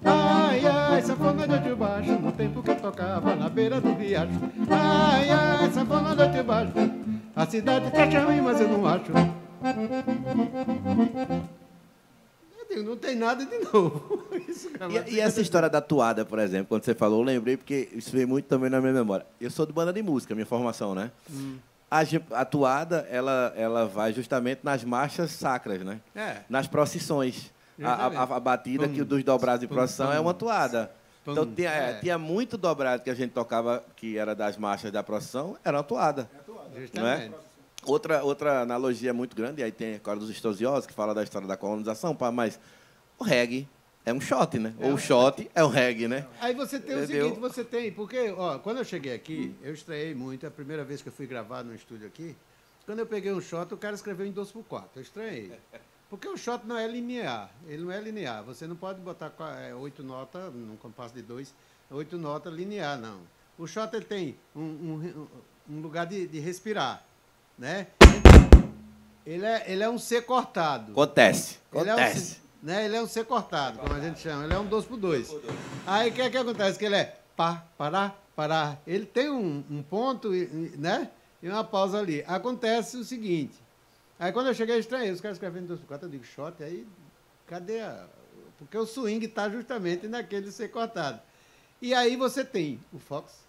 Ai, ai, sanfona de baixo, no tempo que eu tocava na beira do riacho. Ai, ai, sanfona de baixo, a cidade tá ruim, mas eu não acho. Eu digo, não tem nada de novo. Isso, E essa história da toada, por exemplo, quando você falou, eu lembrei, porque isso veio muito também na minha memória. Eu sou de banda de música, minha formação, né? A toada, ela vai justamente nas marchas sacras, né? É. Nas procissões. A batida que dos dobrados de procissão é uma toada. Então, tinha muito dobrado que a gente tocava, que era das marchas da procissão, era uma toada. Não é? Outra analogia muito grande, e aí tem a história dos estudiosos, que fala da história da colonização, mas o reggae é um shot, né? Ou o shot é um reggae, né? Aí você tem o seguinte, você tem... Porque, ó, quando eu cheguei aqui, eu estreiei muito, a primeira vez que eu fui gravar no estúdio aqui, quando eu peguei um shot, o cara escreveu em 2x4, eu estranhei. Porque o shot não é linear, ele não é linear. Você não pode botar 8 notas, num compasso de 2, 8 notas linear, não. O shot ele tem um lugar de respirar, né? Ele é um C cortado. Acontece. Ele é um C cortado, como a gente chama. Ele é um 2x2. Aí o que acontece? Que ele é pá, pará, pará. Ele tem um ponto, né? E uma pausa ali. Acontece o seguinte. Aí quando eu cheguei, eu estranhei. Os caras escrevendo 2x4, eu digo shot, aí cadê a... Porque o swing está justamente naquele C cortado. E aí você tem o fox,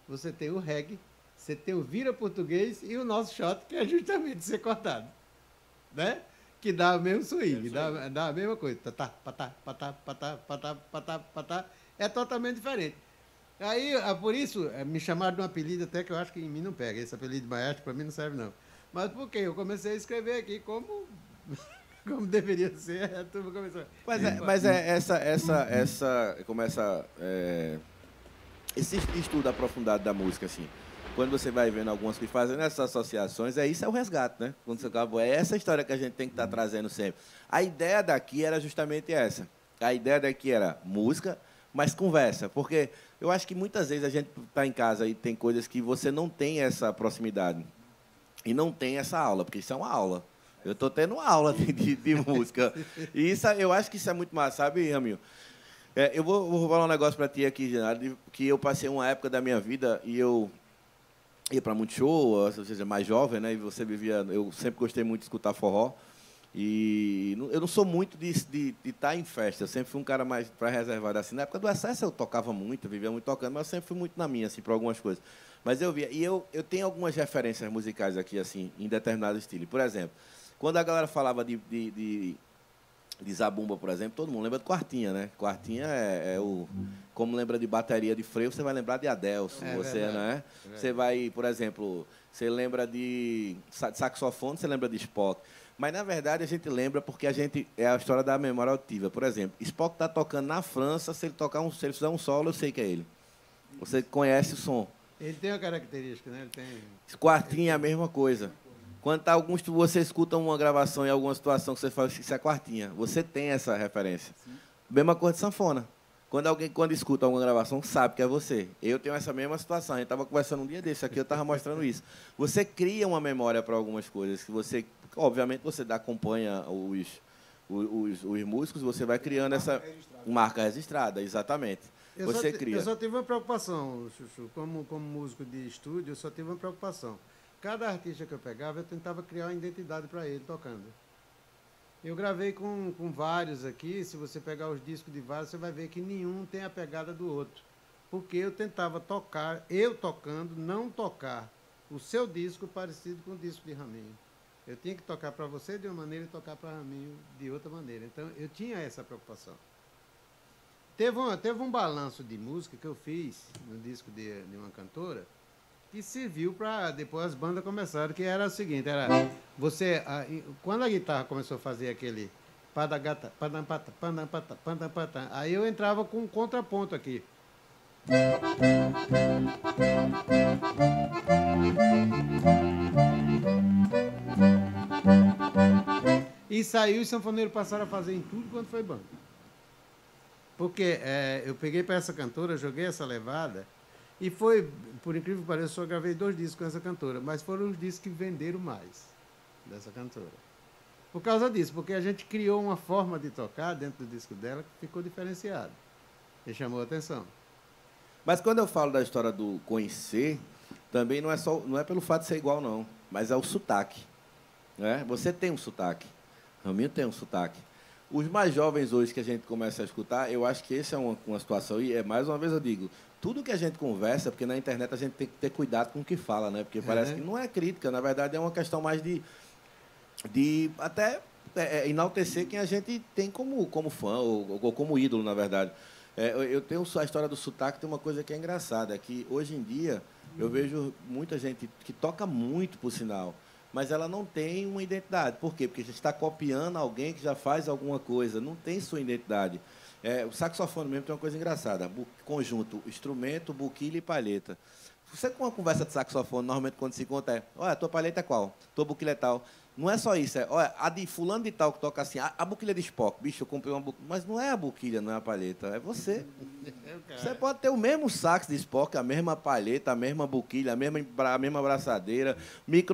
você tem o reggae, você tem o vira português e o nosso shot, que é justamente C cortado. Né? Que dá o mesmo swing, dá a mesma coisa. Tatá, patá, patá, patá, patá, patá, patá. É totalmente diferente. Aí, por isso, me chamaram de um apelido até que eu acho que em mim não pega. Esse apelido de maestro para mim não serve, não. Mas por quê? Eu comecei a escrever aqui como deveria ser, a turma começou. Esse estudo aprofundado da música, assim, quando você vai vendo algumas que fazem essas associações, isso é o resgate, né? Quando você acaba, é essa história que a gente tem que estar trazendo sempre. A ideia daqui era justamente essa. A ideia daqui era música, mas conversa. Porque eu acho que muitas vezes a gente está em casa e tem coisas que você não tem essa proximidade. E não tem essa aula, porque isso é uma aula. Eu estou tendo uma aula de música. E isso, eu acho que isso é muito massa, sabe, Raminho? Eu vou falar um negócio para ti aqui, Genaro, que eu passei uma época da minha vida e eu ia para muito show, ou seja, mais jovem, né? E você vivia... Eu sempre gostei muito de escutar forró. E eu não sou muito de estar em festa. Eu sempre fui um cara mais para reservado assim. Na época do Excesso eu tocava muito, vivia muito tocando, mas eu sempre fui muito na minha, assim, para algumas coisas. Mas eu via... E eu tenho algumas referências musicais aqui, assim, em determinado estilo. Por exemplo, quando a galera falava de zabumba, por exemplo, todo mundo lembra de Quartinha, né? Quartinha é o... Como lembra de bateria de freio, você vai lembrar de Adelson. Você, né? Você vai, por exemplo, você lembra de saxofone, você lembra de Spock. Mas, na verdade, a gente lembra porque a gente... É a história da memória auditiva. Por exemplo, Spock está tocando na França, se ele fizer um solo, eu sei que é ele. Você conhece o som. Ele tem uma característica, né? Ele tem... Quartinha é a mesma coisa. Quando tá você escuta uma gravação em alguma situação que você fala que isso é Quartinha, você tem essa referência. Sim. Mesma coisa de sanfona. Quando escuta alguma gravação, sabe que é você. Eu tenho essa mesma situação. A gente estava conversando um dia desse aqui, eu estava mostrando isso. Você cria uma memória para algumas coisas que você... Obviamente, você acompanha os músicos, você vai criando essa marca registrada, exatamente. Você cria. Eu só tive uma preocupação, Chuchu, como músico de estúdio, eu só tive uma preocupação. Cada artista que eu pegava, eu tentava criar uma identidade para ele tocando. Eu gravei com vários aqui, se você pegar os discos de vários, você vai ver que nenhum tem a pegada do outro. Porque eu tentava tocar, eu tocando, não tocar o seu disco parecido com o disco de Raminho. Eu tinha que tocar para você de uma maneira e tocar para mim de outra maneira. Então, eu tinha essa preocupação. Teve um balanço de música que eu fiz no disco de uma cantora que serviu para depois as bandas começaram, que era o seguinte, era você, quando a guitarra começou a fazer aquele padagata, padampata, padampata, padampata, aí eu entrava com um contraponto aqui. E saiu, os sanfoneiros passaram a fazer em tudo quando foi banda. Porque eu peguei para essa cantora, joguei essa levada, e foi, por incrível que pareça, só gravei 2 discos com essa cantora, mas foram os discos que venderam mais dessa cantora. Por causa disso, porque a gente criou uma forma de tocar dentro do disco dela que ficou diferenciada e chamou a atenção. Mas quando eu falo da história do conhecer, também não é pelo fato de ser igual, não, mas é o sotaque. Né? Você tem um sotaque, Raminho tem um sotaque. Os mais jovens hoje que a gente começa a escutar, eu acho que essa é uma situação, e mais uma vez eu digo, tudo que a gente conversa, porque na internet a gente tem que ter cuidado com o que fala, né? Porque parece que não é crítica, na verdade é uma questão mais de até enaltecer quem a gente tem como fã, ou como ídolo, na verdade. Eu tenho a história do sotaque, tem uma coisa que é engraçada, é que hoje em dia eu vejo muita gente que toca muito, por sinal, mas ela não tem uma identidade. Por quê? Porque a gente está copiando alguém que já faz alguma coisa, não tem sua identidade. O saxofone mesmo tem uma coisa engraçada, conjunto, instrumento, buquilha e palheta. Você, com uma conversa de saxofone, normalmente quando se conta olha, tua palheta é qual? Tua buquilha é tal. Não é só isso, olha, a de fulano de tal que toca assim, a buquilha de Spock, bicho, eu comprei uma buquilha, mas não é a buquilha, não é a palheta, é você. Você pode ter o mesmo sax de Spock, a mesma palheta, a mesma buquilha, a mesma braçadeira, mas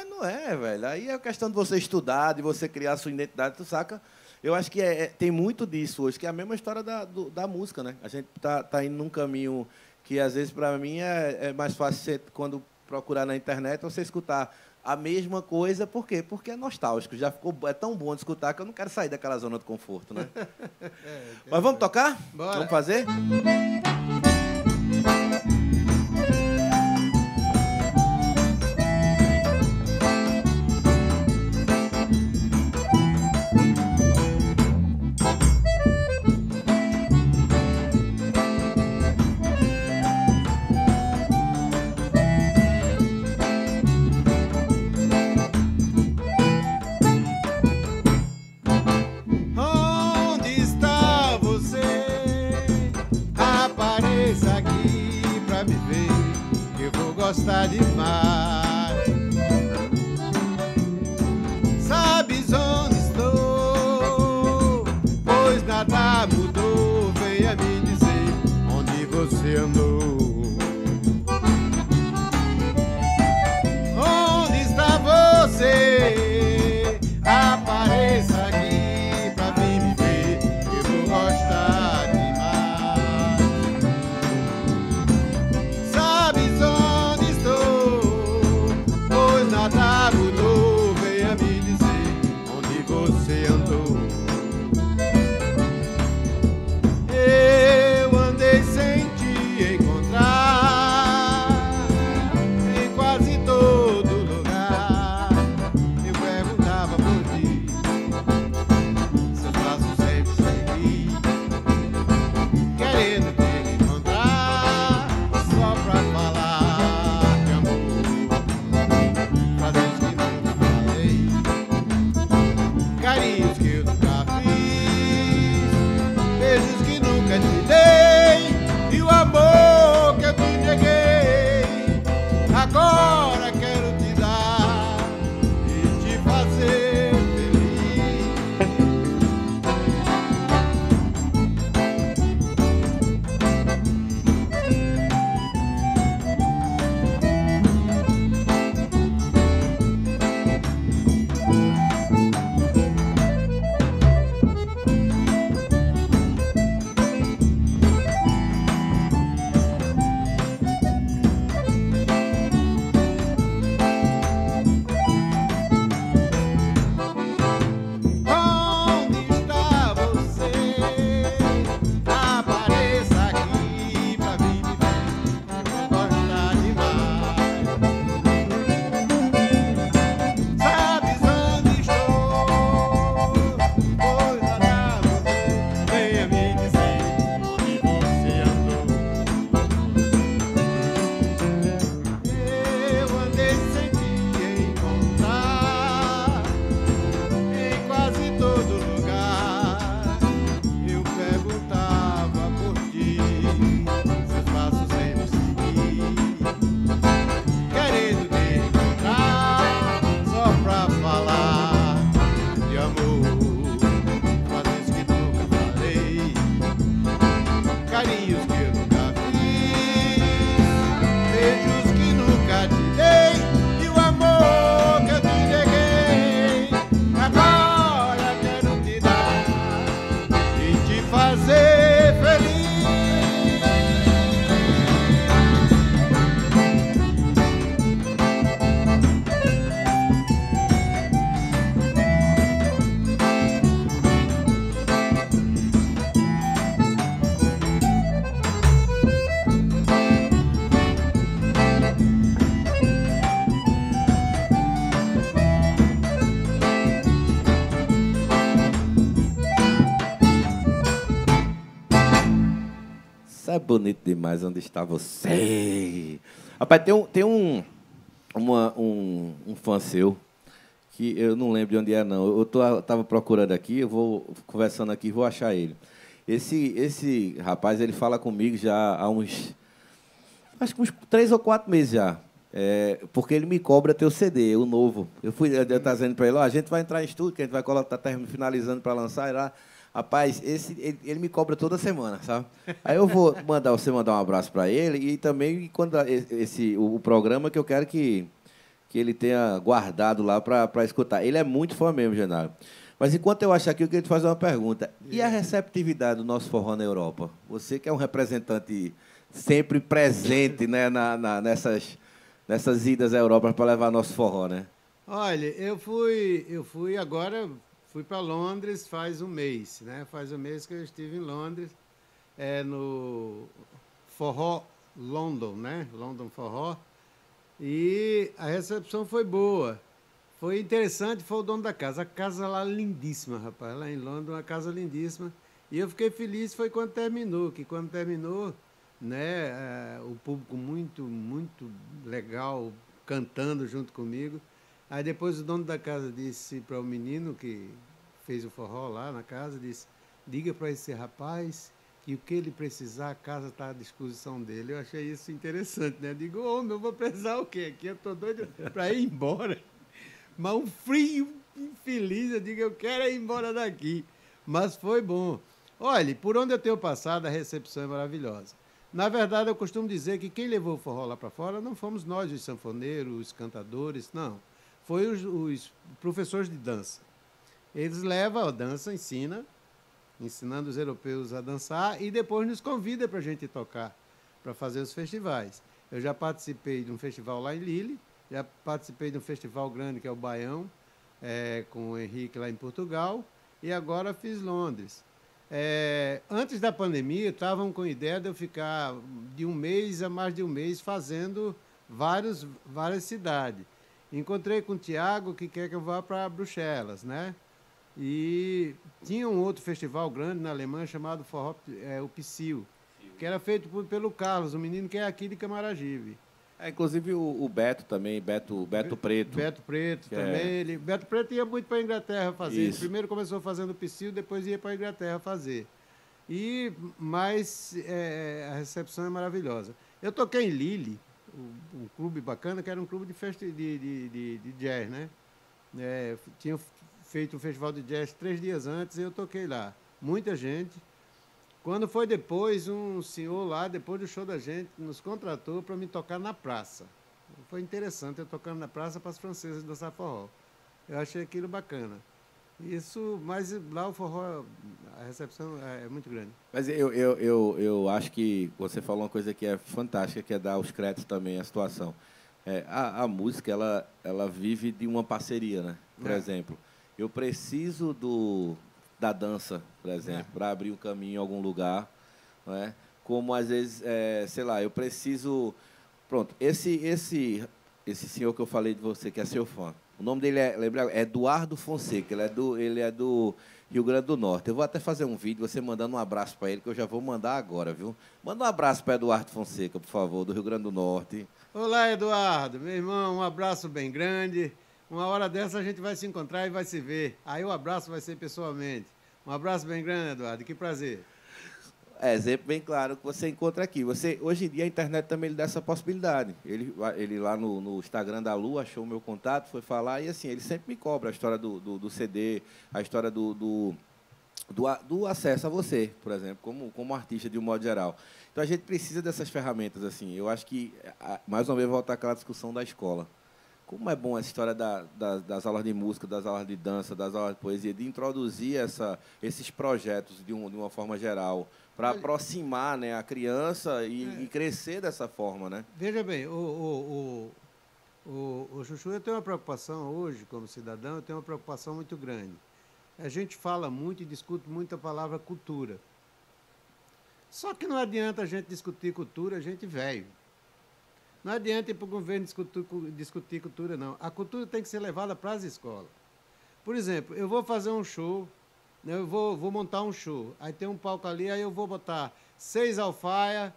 não é, velho. Aí é a questão de você estudar, de você criar a sua identidade, tu saca? Eu acho que tem muito disso hoje, que é a mesma história da música, né? A gente tá indo num caminho que, às vezes, para mim, é mais fácil você, quando procurar na internet, você escutar a mesma coisa. Por quê? Porque é nostálgico. É tão bom de escutar que eu não quero sair daquela zona de conforto, né? Mas vamos tocar? Bora. Vamos fazer? Onde está você? Apareça aqui pra me ver, que eu vou gostar demais. Sabes onde estou? Pois nada mudou. Venha me dizer onde você andou. Onde está você? Apareça aqui pra vir me ver, que eu vou gostar demais. Sabes onde estou? Pois nada mudou. Venha me dizer onde você andou. Eu andei sem te encontrar. Isso é bonito demais, onde está você? Rapaz, um fã seu, que eu não lembro de onde é, não. Tava procurando aqui, eu vou conversando aqui, vou achar ele. Esse rapaz, ele fala comigo já há acho que uns 3 ou 4 meses já. Porque ele me cobra teu CD, o novo. Eu estava dizendo para ele, a gente vai entrar em estúdio, que a gente vai colocar, tá finalizando para lançar, e lá. Rapaz, ele me cobra toda semana, sabe? Aí eu vou você mandar um abraço para ele e também quando o programa que eu quero que ele tenha guardado lá para escutar. Ele é muito fã mesmo, Genaro. Mas enquanto eu acho aqui, eu queria te fazer uma pergunta. E a receptividade do nosso forró na Europa? Você que é um representante sempre presente, né, nessas idas à Europa para levar nosso forró, né? Olha, eu fui agora, fui para Londres faz um mês, né? Faz um mês que eu estive em Londres, no Forró London, né? London Forró. E a recepção foi boa. Foi interessante, foi o dono da casa. A casa lá lindíssima, rapaz. Lá em Londres, uma casa lindíssima. E eu fiquei feliz foi quando terminou, né, o público muito, muito legal, cantando junto comigo. Aí depois o dono da casa disse para o menino que fez o forró lá na casa, disse, diga para esse rapaz que o que ele precisar, a casa está à disposição dele. Eu achei isso interessante, né? Digo, homem, eu vou precisar o quê? Aqui eu estou doido para ir embora. Mas um frio infeliz, eu digo, eu quero ir embora daqui. Mas foi bom. Olha, por onde eu tenho passado, a recepção é maravilhosa. Na verdade, eu costumo dizer que quem levou o forró lá para fora não fomos nós, os sanfoneiros, os cantadores, não. Foi os professores de dança. Eles levam a dança, ensinando os europeus a dançar e depois nos convida para a gente tocar, para fazer os festivais. Eu já participei de um festival lá em Lille, já participei de um festival grande que é o Baião, com o Henrique lá em Portugal, e agora fiz Londres. Antes da pandemia, estavam com a ideia de eu ficar de um mês a mais de um mês fazendo várias cidades. Encontrei com o Tiago, que quer que eu vá para Bruxelas, né? E tinha um outro festival grande na Alemanha chamado Forró, o Psyll, que era feito pelo Carlos, um menino que é aqui de Camaragibe. Inclusive o Beto também, Beto Preto. Beto Preto também. Beto Preto ia muito para a Inglaterra fazer. Isso. Ele primeiro começou fazendo o Psyll, depois ia para a Inglaterra fazer. Mas a recepção é maravilhosa. Eu toquei em Lille, um clube bacana, que era um clube de festa de jazz, né? Tinha feito um festival de jazz 3 dias antes e eu toquei lá. Muita gente. Quando foi depois, um senhor lá, depois do show da gente, nos contratou para me tocar na praça. Foi interessante eu tocando na praça para as francesas dançar forró. Eu achei aquilo bacana. Mas lá o forró, a recepção é muito grande. Mas eu acho que você falou uma coisa que é fantástica, que é dar os créditos também à situação. A música, ela vive de uma parceria, né? Por exemplo, eu preciso da dança, por exemplo, para abrir um caminho em algum lugar, não é? Como às vezes, sei lá, eu preciso... Pronto, esse senhor que eu falei de você, que é seu fã, o nome dele é Eduardo Fonseca, ele é do Rio Grande do Norte. Eu vou até fazer um vídeo, você mandando um abraço para ele, que eu já vou mandar agora, viu? Manda um abraço para Eduardo Fonseca, por favor, do Rio Grande do Norte. Olá, Eduardo, meu irmão, um abraço bem grande. Uma hora dessa a gente vai se encontrar e vai se ver. Aí o abraço vai ser pessoalmente. Um abraço bem grande, Eduardo, que prazer. Exemplo bem claro que você encontra aqui. Hoje em dia a internet também lhe dá essa possibilidade. Ele lá no Instagram da Lu achou o meu contato, foi falar, e assim, ele sempre me cobra a história do CD, a história do acesso a você, por exemplo, como artista de um modo geral. Então a gente precisa dessas ferramentas, assim. Eu acho que, mais uma vez, voltar àquela discussão da escola. Como é bom essa história das aulas de música, das aulas de dança, das aulas de poesia, de introduzir esses projetos de uma forma geral, para aproximar, né, a criança e crescer dessa forma, né? Veja bem, o Chuchu, eu tenho uma preocupação hoje, como cidadão, eu tenho uma preocupação muito grande. A gente fala muito e discute muito a palavra cultura. Só que não adianta a gente discutir cultura, a gente velho. Não adianta ir para o governo discutir cultura, não. A cultura tem que ser levada para as escolas. Por exemplo, eu vou fazer um show, né, eu vou montar um show. Aí tem um palco ali, aí eu vou botar 6 alfaia,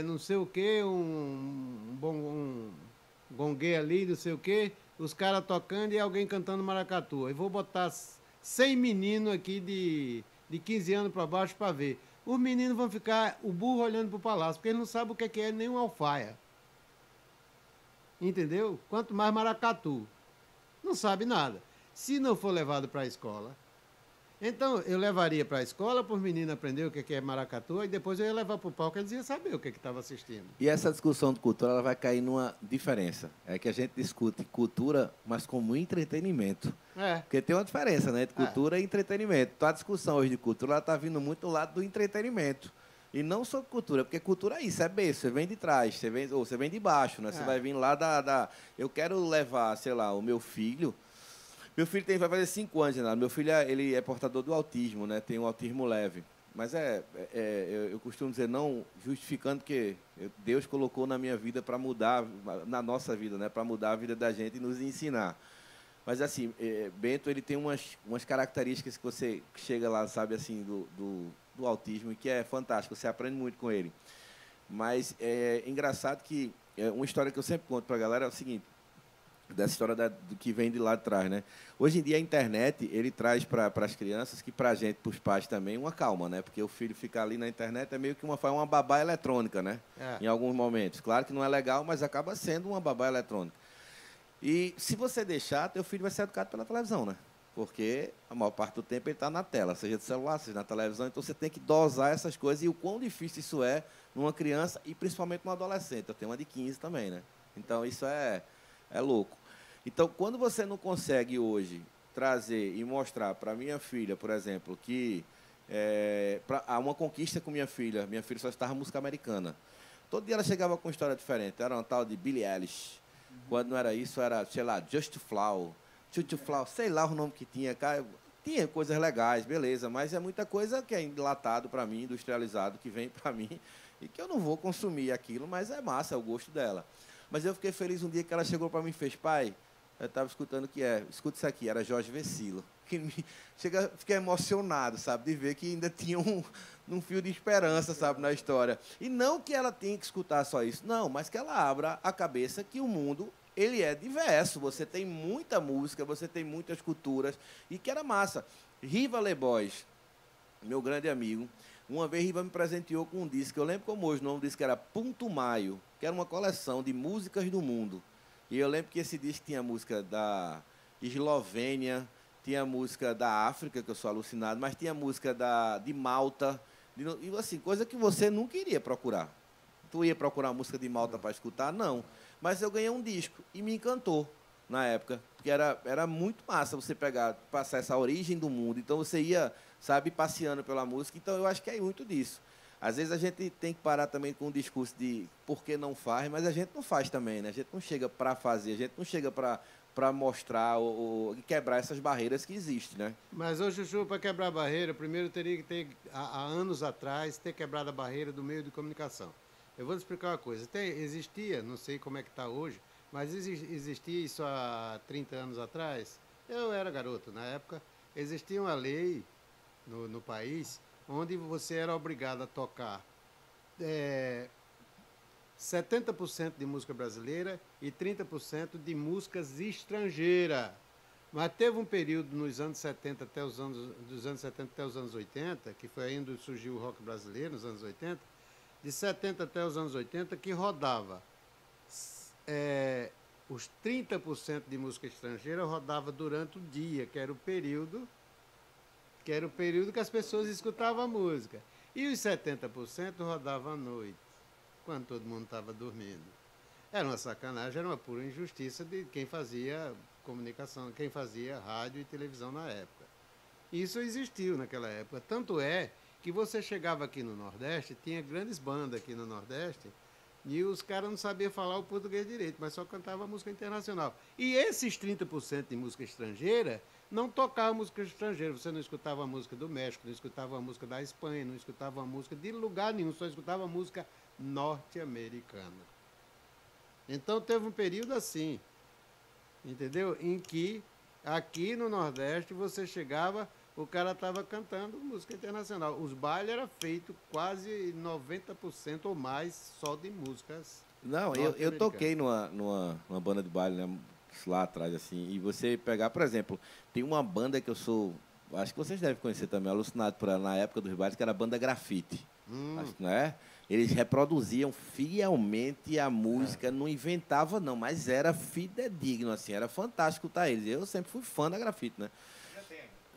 não sei o quê, um gongue ali, não sei o quê, os caras tocando e alguém cantando maracatu. Eu vou botar 100 meninos aqui de 15 anos para baixo para ver. Os meninos vão ficar, o burro olhando para o palácio, porque eles não sabem o que é nem um alfaia. Entendeu? Quanto mais maracatu. Não sabe nada. Se não for levado para a escola. Então, eu levaria para a escola para os meninos aprenderem o que é maracatu e depois eu ia levar para o palco e eles iam saber o que estava assistindo. E essa discussão de cultura ela vai cair numa diferença. É que a gente discute cultura, mas como entretenimento. Porque tem uma diferença, né, de cultura e entretenimento. Então, a discussão hoje de cultura está vindo muito do lado do entretenimento. E não sobre cultura, porque cultura é isso, é berço, você vem de trás, você vem de baixo, né? Você vai vir lá Eu quero levar, sei lá, o meu filho... Meu filho vai fazer 5 anos, Renato. Meu filho ele é portador do autismo, né? Tem um autismo leve. Mas eu costumo dizer, não justificando que Deus colocou na minha vida para mudar, na nossa vida, né? Para mudar a vida da gente e nos ensinar. Mas, assim, Bento ele tem umas características que você chega lá, sabe, assim, do autismo, e que é fantástico, você aprende muito com ele. Mas é engraçado que uma história que eu sempre conto para a galera é o seguinte, dessa história do que vem de lá de trás, né? Hoje em dia a internet ele traz para as crianças, que para a gente, para os pais também, uma calma, né? Porque o filho ficar ali na internet é meio que uma babá eletrônica, né? Em alguns momentos. Claro que não é legal, mas acaba sendo uma babá eletrônica. E se você deixar, teu filho vai ser educado pela televisão, né? Porque a maior parte do tempo ele está na tela, seja do celular, seja na televisão. Então você tem que dosar essas coisas e o quão difícil isso é numa criança e principalmente num adolescente. Eu tenho uma de 15 também, né? Então isso é louco. Então, quando você não consegue hoje trazer e mostrar para minha filha, por exemplo, que há uma conquista com minha filha só estava música americana. Todo dia ela chegava com uma história diferente. Era uma tal de Billie Eilish. Quando não era isso, era, sei lá, Just Flow, Chuchu Flow, sei lá o nome que tinha. Tinha coisas legais, beleza, mas é muita coisa que é enlatado para mim, industrializado, que vem para mim, e que eu não vou consumir aquilo, mas é massa, é o gosto dela. Mas eu fiquei feliz um dia que ela chegou para mim e fez, pai, eu estava escutando o que escuta isso aqui, era Jorge Vecilo. Fiquei emocionado, sabe, de ver que ainda tinha um fio de esperança, sabe, na história. E não que ela tenha que escutar só isso, não, mas que ela abra a cabeça que o mundo, ele é diverso. Você tem muita música, você tem muitas culturas, e que era massa. Riva Lebois, meu grande amigo, uma vez Riva me presenteou com um disco, eu lembro como hoje, o nome do disco era Punto Maio, que era uma coleção de músicas do mundo. E eu lembro que esse disco tinha música da Eslovênia, tinha música da África, que eu sou alucinado, mas tinha música de Malta, e assim, coisa que você nunca iria procurar. Tu ia procurar música de Malta para escutar? Não. Mas eu ganhei um disco e me encantou na época, porque era muito massa você passar essa origem do mundo. Então você ia, sabe, passeando pela música. Então eu acho que é muito disso. Às vezes a gente tem que parar também com o discurso de por que não faz, mas a gente não faz também, né? A gente não chega para fazer, a gente não chega para mostrar ou quebrar essas barreiras que existem, né? Mas, ô Chuchu, para quebrar a barreira, primeiro teria que ter, há anos atrás, ter quebrado a barreira do meio de comunicação. Eu vou te explicar uma coisa. Existia, não sei como é que está hoje, mas existia isso há 30 anos atrás. Eu era garoto na época. Existia uma lei no país onde você era obrigado a tocar 70% de música brasileira e 30% de músicas estrangeiras. Mas teve um período nos anos 70 dos anos 70 até os anos 80, que foi aí onde surgiu o rock brasileiro, nos anos 80, de 70 até os anos 80, que rodava os 30% de música estrangeira rodava durante o dia, que era o período que as pessoas escutavam a música. E os 70% rodavam à noite, quando todo mundo estava dormindo. Era uma sacanagem, era uma pura injustiça de quem fazia comunicação, quem fazia rádio e televisão na época. Isso existiu naquela época. Tanto é que você chegava aqui no Nordeste, tinha grandes bandas aqui no Nordeste, e os caras não sabiam falar o português direito, mas só cantavam música internacional. E esses 30% de música estrangeira não tocavam música estrangeira. Você não escutava a música do México, não escutava a música da Espanha, não escutava a música de lugar nenhum, só escutava a música norte-americana. Então teve um período assim, entendeu? Em que aqui no Nordeste você chegava, o cara estava cantando música internacional. Os bailes eram feitos quase 90% ou mais só de músicas. Não, eu toquei numa banda de baile, né, lá atrás, assim, e você pegar, por exemplo, tem uma banda que eu sou, acho que vocês devem conhecer também, alucinado por ela na época dos bailes, que era a banda Grafite. Acho que, né? Eles reproduziam fielmente a música, não inventava não, mas era fidedigno, assim, era fantástico escutar eles. Eu sempre fui fã da Grafite, né?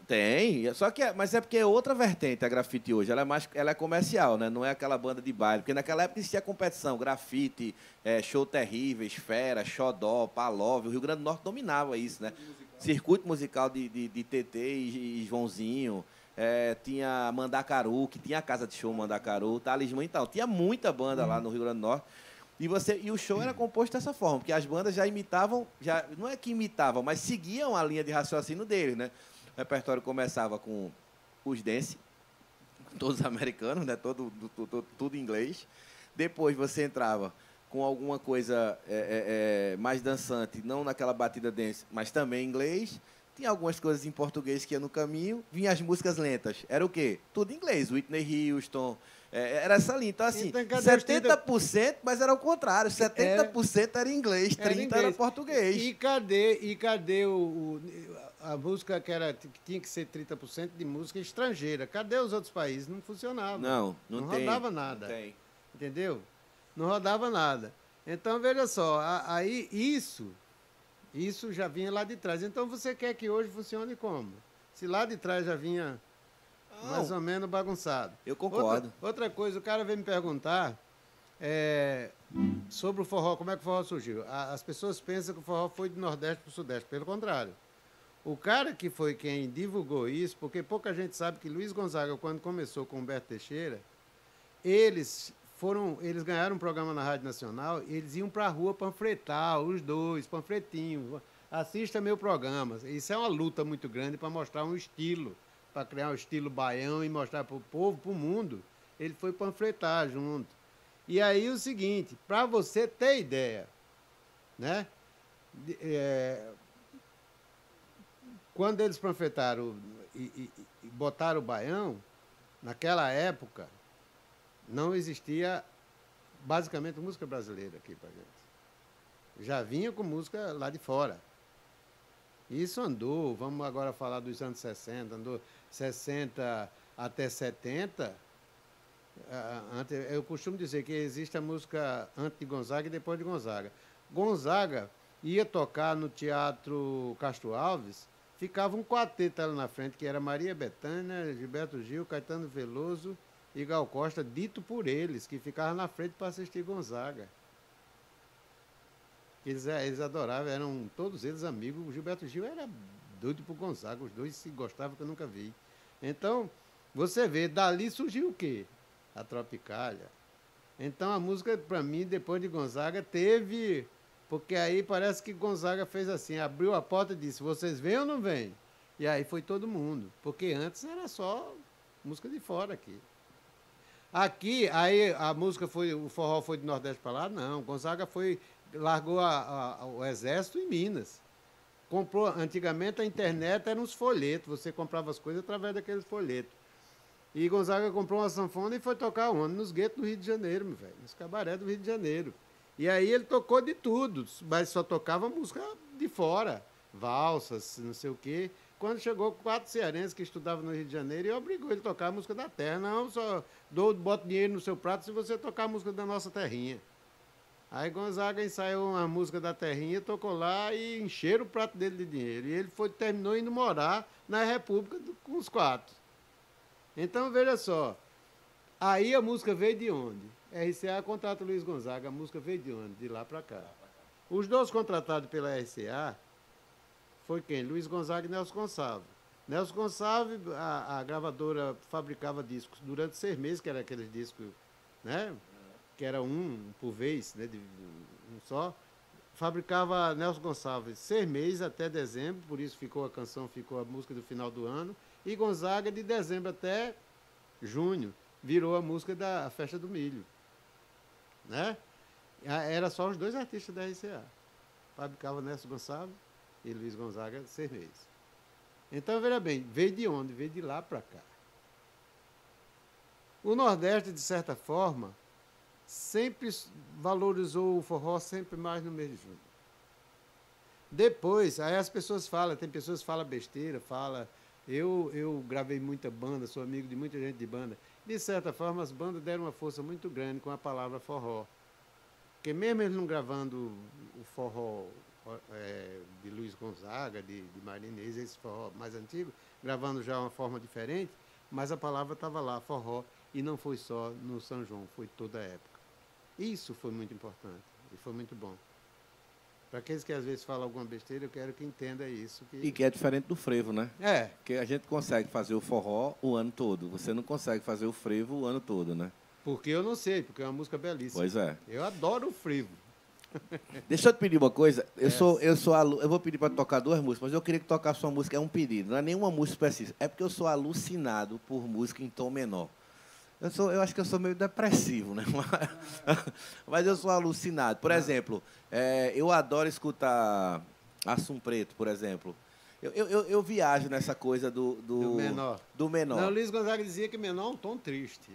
Tem, só que mas é porque é outra vertente a grafite hoje, ela é comercial, né? Não é aquela banda de baile, porque naquela época existia competição, grafite, Show Terríveis, Fera, Xodó, Palove, o Rio Grande do Norte dominava isso, né? Circuito musical de TT e Joãozinho, tinha Mandacaru, que tinha a casa de show Mandacaru, Talismã e tal, tinha muita banda lá no Rio Grande do Norte. E o show era composto dessa forma, porque as bandas já imitavam, não é que imitavam, mas seguiam a linha de raciocínio deles, né? O repertório começava com os dance, todos americanos, né? Tudo em inglês. Depois você entrava com alguma coisa mais dançante, não naquela batida dance, mas também em inglês. Tinha algumas coisas em português que ia no caminho. Vinha as músicas lentas. Era o quê? Tudo em inglês. Whitney Houston. Era essa linha. Então, assim, então, 70%, mas era o contrário. 70% era inglês, 30% era português. E cadê a música que tinha que ser 30% de música estrangeira? Cadê os outros países? Não funcionava. Não tem. Não rodava nada. Não tem. Entendeu? Não rodava nada. Então, veja só, aí isso já vinha lá de trás. Então, você quer que hoje funcione como? Se lá de trás já vinha mais ou menos bagunçado. Eu concordo. Outra coisa, o cara veio me perguntar sobre o forró, como é que o forró surgiu. As pessoas pensam que o forró foi do Nordeste para o Sudeste. Pelo contrário. O cara que foi quem divulgou isso, porque pouca gente sabe que Luiz Gonzaga, quando começou com Humberto Teixeira, eles ganharam um programa na Rádio Nacional, eles iam para a rua panfletar, os dois, panfletinho, assista meu programa. Isso é uma luta muito grande para mostrar um estilo, para criar um estilo baião e mostrar para o povo, para o mundo. Ele foi panfletar junto. E aí o seguinte, para você ter ideia, né? Quando eles panfletaram e botaram o baião, naquela época, não existia basicamente música brasileira aqui para gente. Já vinha com música lá de fora. Isso andou, vamos agora falar dos anos 60, andou 60 até 70. Eu costumo dizer que existe a música antes de Gonzaga e depois de Gonzaga. Gonzaga ia tocar no Teatro Castro Alves, ficava um quarteto ali na frente, que era Maria Bethânia, Gilberto Gil, Caetano Veloso e Gal Costa, dito por eles, que ficavam na frente para assistir Gonzaga. Eles adoravam, eram todos eles amigos. O Gilberto Gil era doido por Gonzaga, os dois se gostavam que eu nunca vi. Então, você vê, dali surgiu o quê? A Tropicália. Então, a música, para mim, depois de Gonzaga, teve... Porque aí parece que Gonzaga fez assim, abriu a porta e disse, vocês vêm ou não vêm? E aí foi todo mundo, porque antes era só música de fora aqui. Aqui, aí o forró foi do Nordeste para lá? Não, Gonzaga largou o exército em Minas. Comprou, antigamente a internet era uns folhetos, você comprava as coisas através daqueles folhetos. E Gonzaga comprou uma sanfona e foi tocar onde? Nos guetos do Rio de Janeiro, meu velho, nos cabarés do Rio de Janeiro. E aí ele tocou de tudo, mas só tocava música de fora, valsas, não sei o quê. Quando chegou 4 cearenses que estudavam no Rio de Janeiro, ele obrigou ele a tocar a música da terra. Não, só boto dinheiro no seu prato se você tocar a música da nossa terrinha. Aí Gonzaga ensaiou uma música da terrinha, tocou lá e encheram o prato dele de dinheiro. E ele terminou indo morar na República com os 4. Então, veja só, aí a música veio de onde? RCA contrata o Luiz Gonzaga, a música veio de onde? De lá para cá. Os 2 contratados pela RCA foi quem? Luiz Gonzaga e Nelson Gonçalves. Nelson Gonçalves, a gravadora fabricava discos durante 6 meses, que era aqueles discos, né? Que era um por vez, né? Um só. Fabricava Nelson Gonçalves 6 meses até dezembro, por isso ficou a música do final do ano. E Gonzaga de dezembro até junho, virou a música da Festa do Milho. Né? Era só os 2 artistas da RCA. Fabricava Nelson Gonçalves e Luiz Gonzaga 6 meses. Então, veja bem, veio de onde? Veio de lá para cá. O Nordeste, de certa forma, sempre valorizou o forró sempre mais no mês de junho. Depois, aí as pessoas falam, tem pessoas que falam besteira, eu gravei muita banda, sou amigo de muita gente de banda. De certa forma, as bandas deram uma força muito grande com a palavra forró. Porque mesmo eles não gravando o forró de Luiz Gonzaga, de Marinês, esse forró mais antigo, gravando já uma forma diferente, mas a palavra estava lá, forró, e não foi só no São João, foi toda a época. Isso foi muito importante e foi muito bom. Para aqueles que às vezes falam alguma besteira, eu quero que entenda isso. E que é diferente do frevo, né? É. Porque a gente consegue fazer o forró o ano todo. Você não consegue fazer o frevo o ano todo, né? Porque eu não sei, porque é uma música belíssima. Pois é. Eu adoro o frevo. Deixa eu te pedir uma coisa. Eu sou aluno. Eu vou pedir para tocar 2 músicas, mas eu queria que tocasse uma música. É um pedido, não é nenhuma música específica. É porque eu sou alucinado por música em tom menor. Eu acho que eu sou meio depressivo, né? Mas eu sou alucinado. Por exemplo, eu adoro escutar Assum Preto, por exemplo. Eu viajo nessa coisa do menor. Do menor. Não, o Luiz Gonzaga dizia que menor é um tom triste.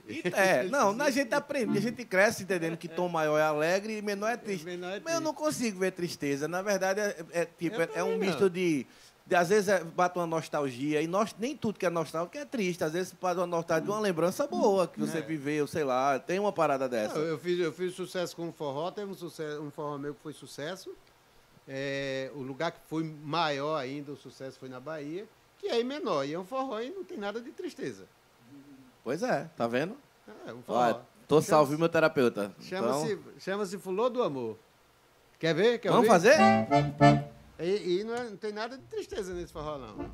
Não, a gente aprende, a gente cresce entendendo que tom maior é alegre e menor é triste. Mas eu não consigo ver tristeza. Na verdade, é um misto de às vezes bate uma nostalgia, e nem tudo que é nostálgico é triste. Às vezes bate uma nostalgia de uma lembrança boa que você viveu, sei lá, tem uma parada dessa. Não, eu fiz sucesso com o forró, teve um forró meu que foi sucesso. O lugar que foi maior ainda, o sucesso foi na Bahia, que é menor, e é um forró e não tem nada de tristeza. Pois é, tá vendo? Um forró. Olha, tô salvo, meu terapeuta. Chama-se Fulô do Amor. Quer ver? Vamos fazer? E não tem nada de tristeza nesse forró, não.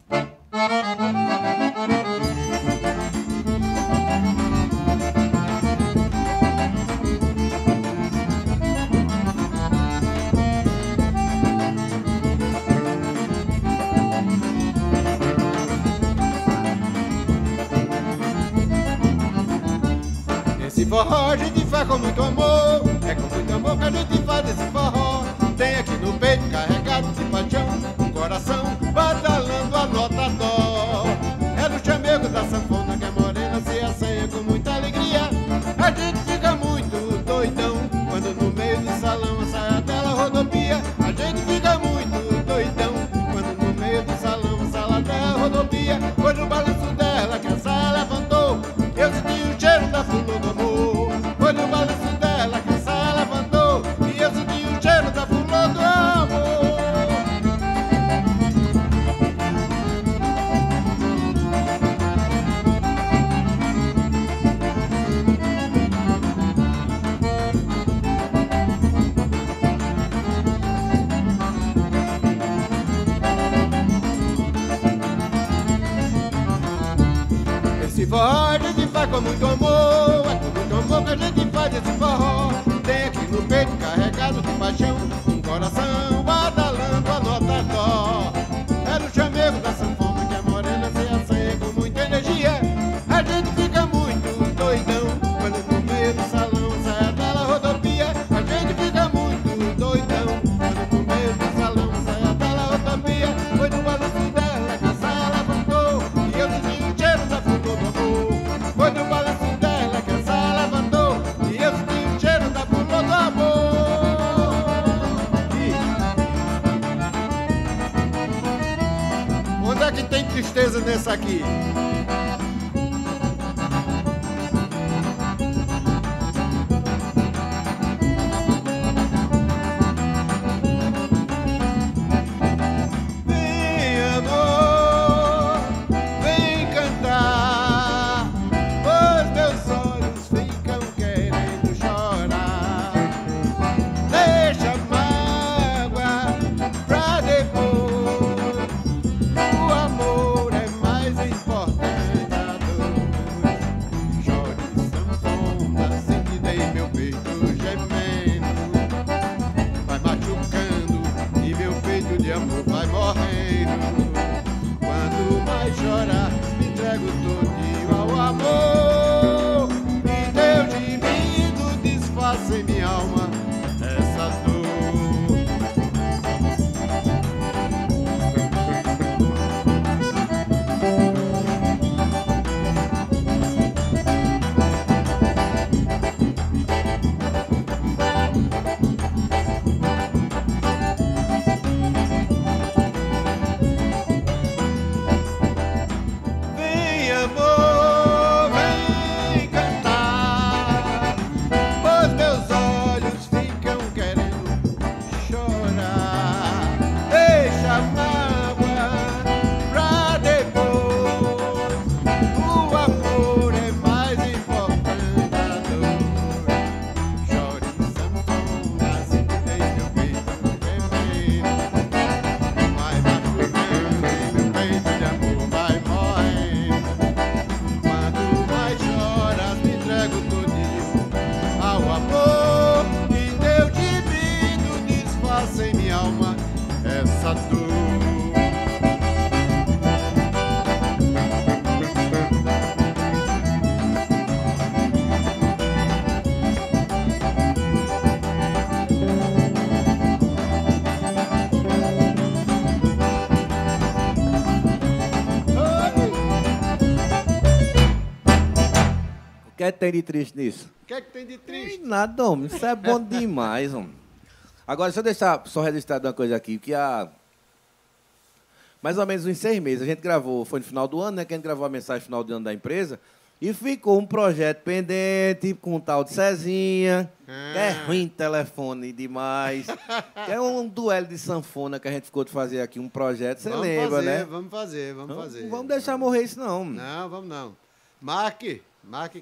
Esse forró a gente faz com muito amor, é com muito amor que a gente faz esse forró. Tem aqui no peito carregado de paixão, um coração batalhando a nota dó. É no chamego da sanfona que a morena se assanha com muita alegria. A gente fica muito doidão quando no meio do salão a saia dela rodopia. A gente fica muito doidão quando no meio do salão a saia dela rodopia. Hoje o balanço dela que a saia levantou, eu senti o cheiro da flor do amor. Hoje o balanço dela que a saia levantou, e eu senti o cheiro da flor do amor. Esse forró a gente faz com muito amor, é com muito amor que a gente faz esse forró. Tem aqui no peito carregado de paixão, um coração badalando a nota dó. É no chamego da sanfona que a morena se assanha com muita energia. A gente fica muito doidão quando no meio do salão sai dela rodopia. A gente fica muito doidão quando no meio do salão sai dela rodopia. Foi no balanço dela que a saia levantou, e eu senti o cheiro da flor do amor. Foi no balanço dela que a saia levantou, e eu senti o cheiro da flor do amor. Onde é que tem tristeza nessa aqui? Vem, amor, vem cantar, pois meus olhos ficam querendo chorar. Deixa a mágoa pra depois, o amor é mais importante. O que é que tem de triste nisso? O que é que tem de triste? Tem nada, homem. Isso é bom demais, homem. Agora, deixa eu deixar só registrado uma coisa aqui, que há mais ou menos uns 6 meses, a gente gravou, foi no final do ano, né, que a gente gravou a mensagem final do ano da empresa, e ficou um projeto pendente com o tal de Cezinha, que é ruim telefone demais, que é um duelo de sanfona que a gente ficou de fazer aqui, um projeto, você lembra, né? Vamos fazer. Não vamos deixar morrer isso, não. Não, vamos não. Marque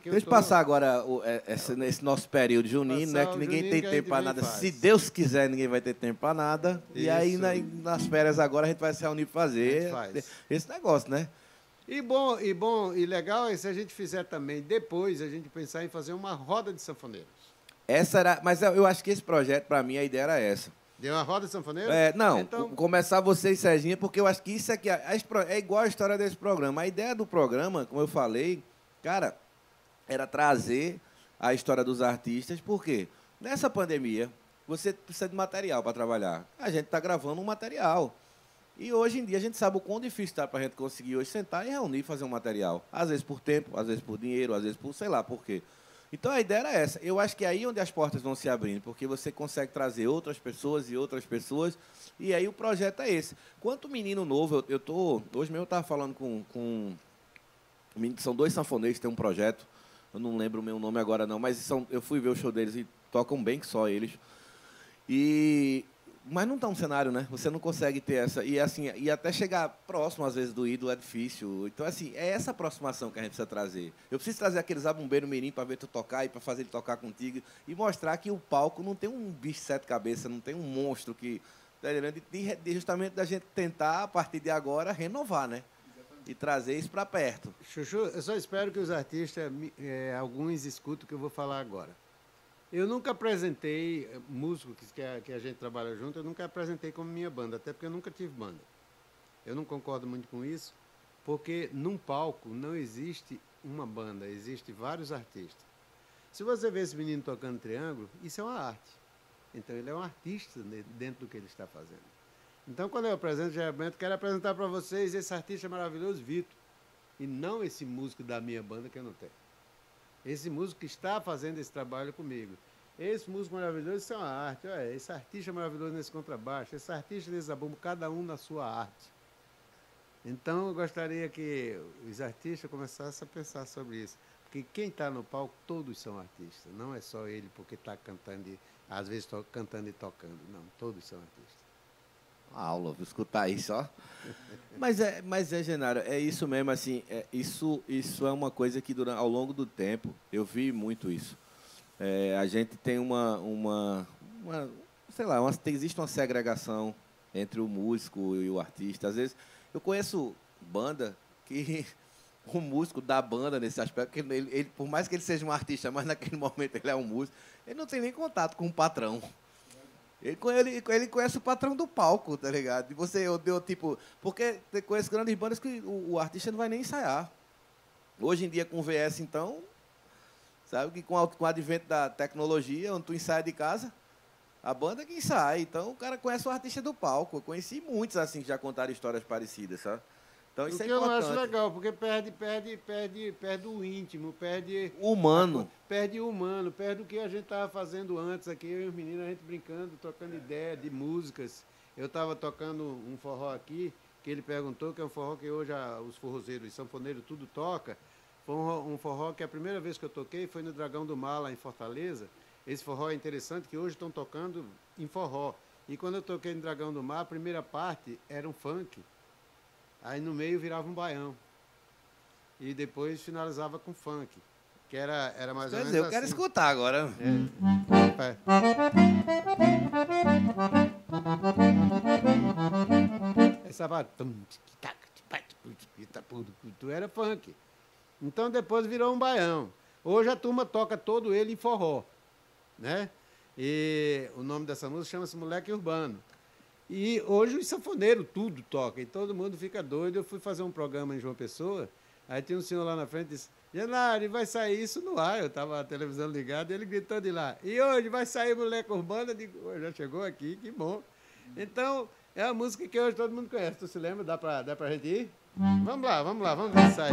que Deixa eu passar agora esse nosso período junino, né? Que ninguém tem tempo para nada. Se Deus quiser, ninguém vai ter tempo para nada. Isso. E aí, nas férias agora, a gente vai se reunir para fazer esse negócio, né? E bom e legal é se a gente fizer também, depois, a gente pensar em fazer uma roda de sanfoneiros. Mas eu acho que esse projeto, para mim, a ideia era essa. Deu uma roda de sanfoneiros? Não, então... começar você e Serginha, porque eu acho que isso aqui é igual a história desse programa. A ideia do programa, como eu falei, cara, era trazer a história dos artistas, porque nessa pandemia você precisa de material para trabalhar. A gente está gravando um material. E hoje em dia a gente sabe o quão difícil está para a gente conseguir hoje sentar e reunir e fazer um material. Às vezes por tempo, às vezes por dinheiro, às vezes por sei lá por quê. Então a ideia era essa. Eu acho que é aí onde as portas vão se abrindo, porque você consegue trazer outras pessoas, e aí o projeto é esse. Quanto menino novo, hoje mesmo eu estava falando com são 2 sanfoneiros que têm um projeto, eu não lembro o meu nome agora não, mas eu fui ver o show deles e tocam bem que só eles. Mas não está um cenário, né? Você não consegue ter essa. E assim, e até chegar próximo, às vezes, do ídolo é difícil. Então, assim, é essa aproximação que a gente precisa trazer. Eu preciso trazer aquele zabumbeiro mirim para ver tu tocar e para fazer ele tocar contigo. E mostrar que o palco não tem um bicho de 7 cabeças, não tem um monstro que. Justamente da gente tentar, a partir de agora, renovar, né? E trazer isso para perto. Chuchu, eu só espero que os artistas, alguns escutem o que eu vou falar agora. Eu nunca apresentei músicos que a gente trabalha junto, eu nunca apresentei como minha banda, até porque eu nunca tive banda. Eu não concordo muito com isso, porque num palco não existe uma banda, existem vários artistas. Se você vê esse menino tocando triângulo, isso é uma arte. Então ele é um artista dentro do que ele está fazendo. Então quando eu apresento, geralmente, quero apresentar para vocês esse artista maravilhoso, Vitor, e não esse músico da minha banda que eu não tenho. Esse músico que está fazendo esse trabalho comigo. Esse músico maravilhoso, isso é uma arte. Olha, esse artista maravilhoso nesse contrabaixo, esse artista nesse zabumbo, cada um na sua arte. Então, eu gostaria que os artistas começassem a pensar sobre isso. Porque quem está no palco, todos são artistas. Não é só ele porque está cantando, às vezes cantando e tocando. Não, todos são artistas. Aula, vou escutar isso, ó. Mas Genaro, é isso mesmo, assim, isso é uma coisa que ao longo do tempo, eu vi muito isso. A gente tem existe uma segregação entre o músico e o artista. Às vezes, eu conheço banda que o músico da banda, nesse aspecto, que ele, por mais que ele seja um artista, mas naquele momento ele é um músico, ele não tem nem contato com o patrão. Ele conhece o patrão do palco, tá ligado? E você, porque eu conheço grandes bandas que o artista não vai nem ensaiar. Hoje em dia, com o VS, então, sabe que com o advento da tecnologia, onde tu ensaia de casa, a banda que ensaia. Então, o cara conhece o artista do palco. Eu conheci muitos, assim, que já contaram histórias parecidas, sabe? Então, isso é importante. O que eu acho legal, porque perde o íntimo, perde... O humano. Perde o humano, perde o que a gente estava fazendo antes aqui, eu e os meninos, a gente brincando, trocando ideia de músicas. Eu estava tocando um forró aqui, que ele perguntou, que é um forró que hoje os forrozeiros e sanfoneiros tudo toca. Foi um forró que a primeira vez que eu toquei foi no Dragão do Mar, lá em Fortaleza. Esse forró é interessante, que hoje estão tocando em forró. E quando eu toquei no Dragão do Mar, a primeira parte era um funk. Aí no meio virava um baião. E depois finalizava com funk. Que era mais ou menos assim. Eu quero escutar agora. Essa era funk. Então depois virou um baião. Hoje a turma toca todo ele em forró, né? E o nome dessa música chama-se Moleque Urbano. E hoje os sanfoneiros tudo toca, e todo mundo fica doido. Eu fui fazer um programa em João Pessoa, aí tinha um senhor lá na frente e disse: Genaro, vai sair isso no ar. Eu estava a televisão ligada, ele gritou de lá: e hoje vai sair Moleque Urbano? Eu digo: já chegou aqui, que bom. Então, é a música que hoje todo mundo conhece. Tu se lembra? Dá pra gente ir? Vamos lá, vamos ver se sai.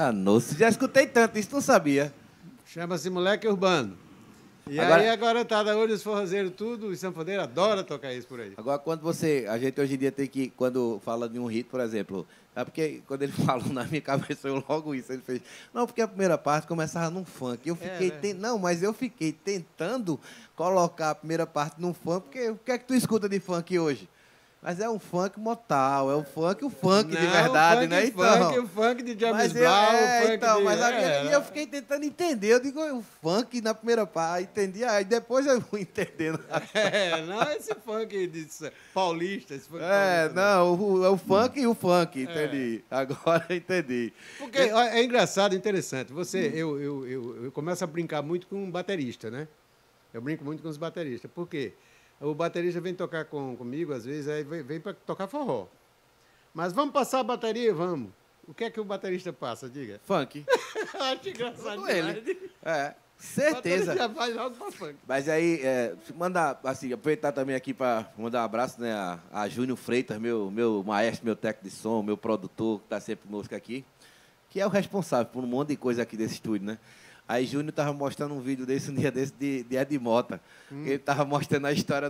Danou-se. Já escutei tanto, isso não sabia. Chama-se Moleque Urbano. E Agora- aí, agora tá da hoje os forrozeiros tudo, os sanfoneiros adoram tocar isso por aí. Agora, a gente hoje em dia tem que, quando fala de um hit, por exemplo, é porque quando ele falou na minha cabeça, eu logo isso, ele fez, não, porque a primeira parte começava num funk. Eu fiquei, né? não, mas eu fiquei tentando colocar a primeira parte num funk, porque o que é que tu escuta de funk hoje? Mas é um funk mortal, é o funk de verdade, funk, né? Então, o funk de James mas Brown, o funk então, de... mas e eu fiquei tentando entender. Eu digo, o funk na primeira parte, entendi. Aí depois eu fui entendendo. não esse funk de paulista, esse funk É, paulista, não, o funk e o funk, entendi. Agora eu entendi. Porque é engraçado, interessante. Eu começo a brincar muito com um baterista, né? Eu brinco muito com os bateristas. Por quê? O baterista vem tocar comigo, às vezes, aí vem para tocar forró. Mas vamos passar a bateria? Vamos. O que é que o baterista passa, diga? Funk. Acho engraçado Tudo ele. demais. É, O certeza. baterista já vai logo para funk. Mas aí, mandar, assim, aproveitar também aqui para mandar um abraço, né, a Júnior Freitas, meu maestro, meu técnico de som, meu produtor, que está sempre conosco aqui, que é o responsável por um monte de coisa aqui desse estúdio, né? Aí Júnior estava mostrando um vídeo desse um dia desse de Ed Mota. Ele estava mostrando a história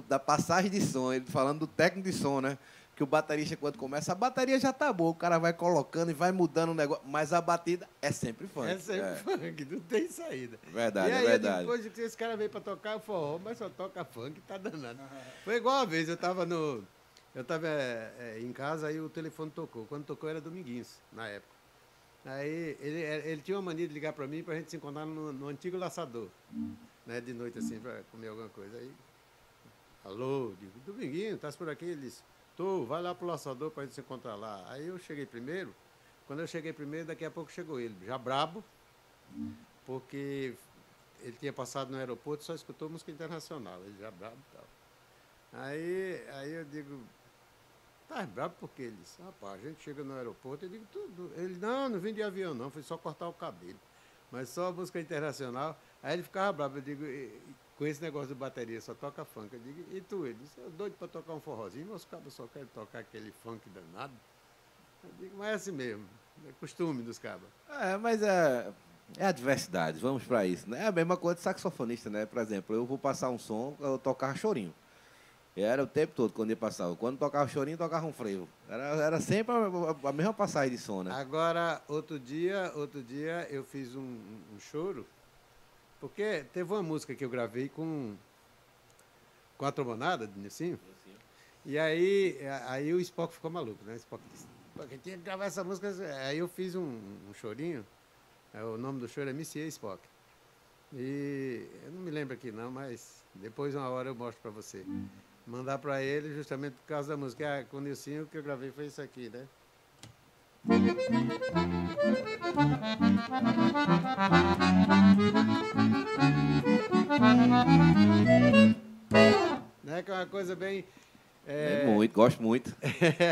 da passagem de som, ele falando do técnico de som, né? Que o baterista, quando começa, a bateria já tá boa, o cara vai colocando e vai mudando o negócio, mas a batida é sempre funk. É sempre funk, não tem saída. Verdade, e aí, é verdade. depois que esse cara veio para tocar forró, mas só toca funk, tá danado. Foi igual uma vez, eu estava em casa, aí o telefone tocou. Quando tocou era Dominguinhos, na época. Aí ele tinha uma mania de ligar para mim para a gente se encontrar no antigo laçador, né, de noite assim, para comer alguma coisa. Aí, alô, digo, Dominguinho, estás por aqui? Ele disse, tô, vai lá pro laçador para a gente se encontrar lá. Aí eu cheguei primeiro, quando eu cheguei primeiro, daqui a pouco chegou ele, já brabo, porque ele tinha passado no aeroporto e só escutou música internacional, ele já brabo e tal. Aí eu digo, tá bravo por quê? Ele disse, rapaz, a gente chega no aeroporto, eu digo, tudo. Ele, não vim de avião não, foi só cortar o cabelo. Mas só a música internacional. Aí ele ficava bravo, eu digo, com esse negócio de bateria, só toca funk. Eu digo, e tu? Ele disse, eu doido pra tocar um forrozinho, mas os cabos só querem tocar aquele funk danado. Eu digo, mas é assim mesmo, é costume dos cabos. Mas é a diversidade, vamos para isso, né? É a mesma coisa de saxofonista, né? Por exemplo, eu vou passar um som, eu tocava chorinho. Era o tempo todo quando ia passar. Quando tocava chorinho, tocava um frevo. Era sempre a mesma passagem de som, né? Agora, outro dia eu fiz um choro, porque teve uma música que eu gravei com a trombonada de Nicinho. E aí o Spock ficou maluco, né? O Spock disse, porque tinha que gravar essa música. Aí eu fiz um chorinho, o nome do choro é Messias Spock. E eu não me lembro aqui não, mas depois uma hora eu mostro para você. Mandar para ele justamente por causa da música. Com o Nilcinho, o que eu gravei foi isso aqui, né? Né? Que é uma coisa bem... Muito, gosto muito.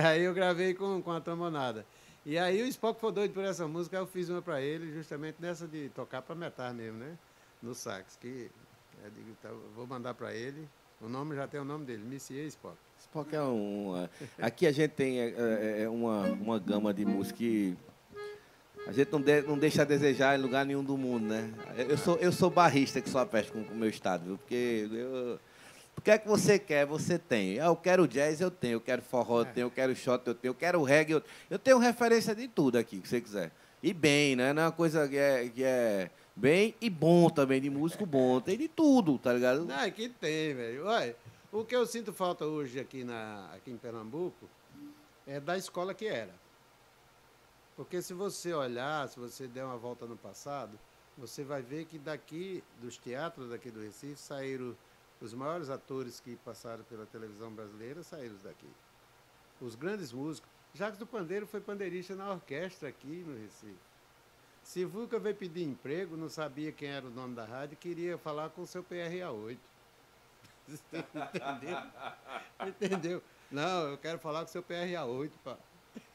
Aí eu gravei com a trombonada. E aí o Spock foi doido por essa música, aí eu fiz uma para ele, justamente nessa de tocar para metal mesmo, né? No sax, que eu digo, tá, vou mandar para ele. O nome já tem o nome dele, Messias Spock. Spock é aqui a gente tem uma gama de música que a gente não deixa a desejar em lugar nenhum do mundo, né? Eu sou barrista que só peste com o meu estado, viu? Porque o que é que você quer? Você tem. Eu quero jazz, eu tenho. Eu quero forró, eu tenho. Eu quero shot, eu tenho. Eu quero reggae, eu tenho referência de tudo aqui, que você quiser. E bem, né? Não é uma coisa que é bem e bom também, de músico bom. Tem de tudo, tá ligado? Não, aqui tem, velho. Olha, o que eu sinto falta hoje aqui em Pernambuco é da escola que era. Porque se você olhar, se você der uma volta no passado, você vai ver que daqui, dos teatros daqui do Recife, saíram os maiores atores que passaram pela televisão brasileira, saíram daqui. Os grandes músicos. Jacques do Pandeiro foi pandeirista na orquestra aqui no Recife. Sivuca veio pedir emprego, não sabia quem era o dono da rádio, queria falar com o seu PRA8. Entendeu? Entendeu? Não, eu quero falar com o seu PRA8, pá.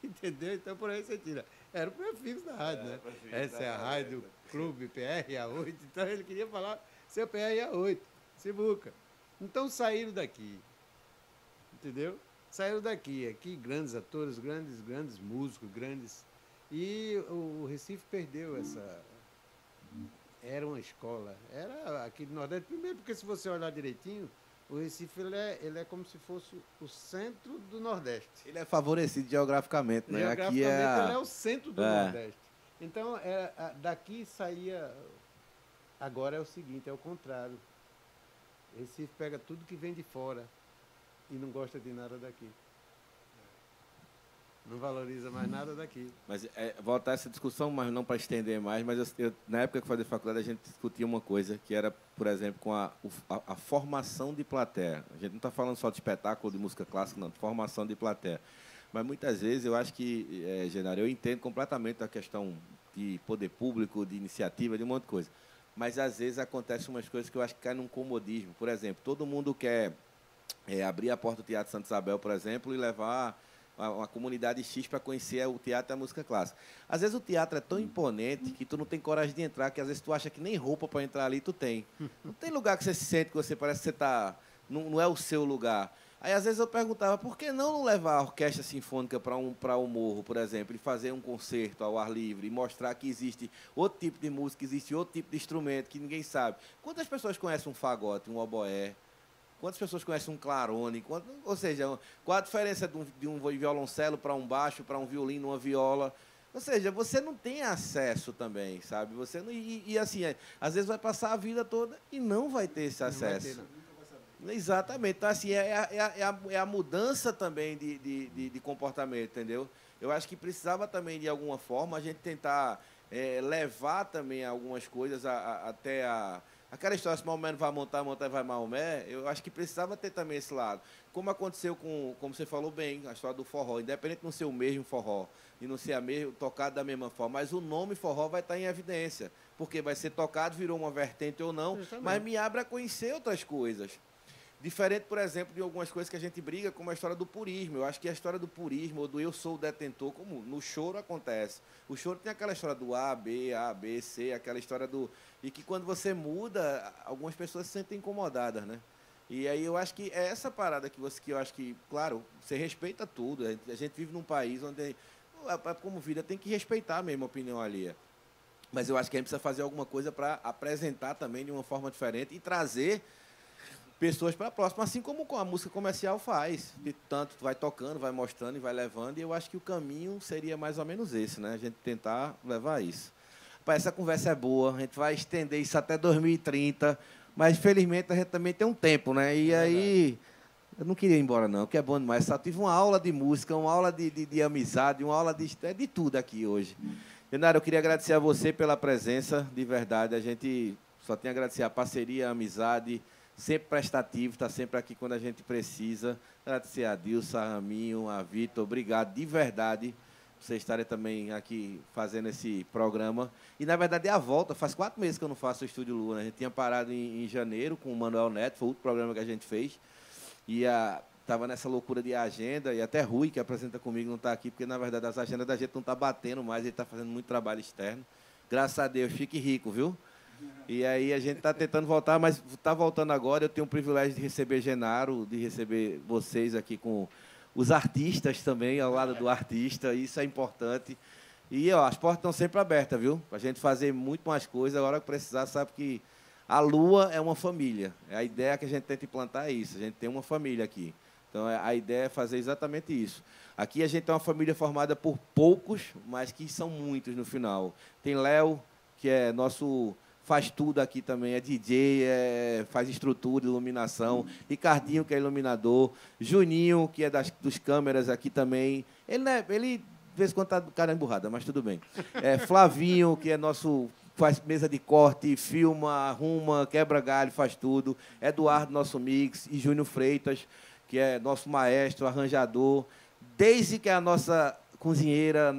Entendeu? Então por aí você tira. Era o prefixo da rádio, né? Essa é a rádio Clube PRA8. Então ele queria falar seu PRA8, Sivuca. Então saíram daqui. Entendeu? Saíram daqui. Aqui grandes atores, grandes músicos, grandes... E o Recife perdeu essa... Era uma escola. Era aqui do Nordeste. Primeiro, porque se você olhar direitinho, o Recife ele é como se fosse o centro do Nordeste. Ele é favorecido geograficamente, né? Geograficamente, ele é o centro do É. Nordeste. Então, daqui saía... Agora é o seguinte, é o contrário. Recife pega tudo que vem de fora e não gosta de nada daqui. Não valoriza mais nada daqui. Mas voltar a essa discussão, mas não para estender mais, mas na época que eu fazia faculdade, a gente discutia uma coisa, que era, por exemplo, com a formação de plateia. A gente não está falando só de espetáculo, de música clássica, não, de formação de plateia. Mas muitas vezes eu acho que, Genaro, eu entendo completamente a questão de poder público, de iniciativa, de um monte de coisa. Mas, às vezes, acontecem umas coisas que eu acho que caem num comodismo. Por exemplo, todo mundo quer abrir a porta do Teatro Santa Isabel, por exemplo, e levar uma comunidade X para conhecer o teatro e a música clássica. Às vezes, o teatro é tão imponente que tu não tem coragem de entrar, que às vezes tu acha que nem roupa para entrar ali tu tem. Não tem lugar que você se sente, que você parece que você está... Não é o seu lugar. Aí, às vezes, eu perguntava, por que não levar a orquestra sinfônica para um morro, por exemplo, e fazer um concerto ao ar livre, e mostrar que existe outro tipo de música, existe outro tipo de instrumento que ninguém sabe. Quantas pessoas conhecem um fagote, um oboé? Quantas pessoas conhecem um clarone? Ou seja, qual a diferença de um violoncelo para um baixo, para um violino, uma viola? Ou seja, você não tem acesso também, sabe? Você não, assim, às vezes vai passar a vida toda e não vai ter esse acesso. Não vai ter, não. Exatamente. Então, assim, é a mudança também de comportamento, entendeu? Eu acho que precisava também, de alguma forma, a gente tentar levar também algumas coisas até a... Aquela história, se Maomé não vai montar vai Maomé, eu acho que precisava ter também esse lado. Como aconteceu como você falou bem, a história do forró, independente de não ser o mesmo forró e não ser tocado da mesma forma, mas o nome forró vai estar em evidência, porque vai ser tocado, virou uma vertente ou não, mas me abre a conhecer outras coisas. Diferente, por exemplo, de algumas coisas que a gente briga, como a história do purismo. Eu acho que a história do purismo, ou do eu sou o detentor, como no choro acontece. O choro tem aquela história do A, B, C, aquela história do... E que quando você muda, algumas pessoas se sentem incomodadas, né? E aí eu acho que é essa parada que eu acho que, claro, você respeita tudo. A gente vive num país onde, como vida, tem que respeitar mesmo a opinião alheia. Mas eu acho que a gente precisa fazer alguma coisa para apresentar também de uma forma diferente e trazer pessoas para a próxima, assim como a música comercial faz. De tanto vai tocando, vai mostrando e vai levando, e eu acho que o caminho seria mais ou menos esse, né? A gente tentar levar isso. Pai, essa conversa é boa, a gente vai estender isso até 2030, mas infelizmente a gente também tem um tempo, né? E aí, eu não queria ir embora não, que é bom demais. Só tive uma aula de música, uma aula de amizade, uma aula de tudo aqui hoje. Genaro, eu queria agradecer a você pela presença, de verdade. A gente só tem a agradecer a parceria, a amizade, sempre prestativo, está sempre aqui quando a gente precisa. Agradecer a Dilson, a Raminho, a Vitor, obrigado de verdade por vocês estarem também aqui fazendo esse programa. E, na verdade, é a volta. Faz 4 meses que eu não faço o Estúdio Lua, né? A gente tinha parado em janeiro com o Manuel Neto, foi o outro programa que a gente fez. E estava nessa loucura de agenda, e até Rui, que apresenta comigo, não está aqui, porque, na verdade, as agendas da gente não estão batendo mais, ele está fazendo muito trabalho externo. Graças a Deus, fique rico, viu? E aí a gente está tentando voltar, mas está voltando agora. Eu tenho o privilégio de receber Genaro, de receber vocês aqui com os artistas também, ao lado do artista. Isso é importante. E as portas estão sempre abertas, viu? Para a gente fazer muito mais coisas. Agora que precisar, sabe que a Lua é uma família. A ideia que a gente tenta implantar é isso. A gente tem uma família aqui. Então, a ideia é fazer exatamente isso. Aqui a gente tem uma família formada por poucos, mas que são muitos no final. Tem Léo, que é nosso... faz tudo aqui também, é DJ, faz estrutura, iluminação. Ricardinho, que é iluminador. Juninho, que é dos câmeras aqui também. Ele de vez em quando está cara emburrada, mas tudo bem. Flavinho, que é nosso... faz mesa de corte, filma, arruma, quebra galho, faz tudo. Eduardo, nosso mix. E Júnior Freitas, que é nosso maestro, arranjador. Daisy, que é a nossa cozinheira,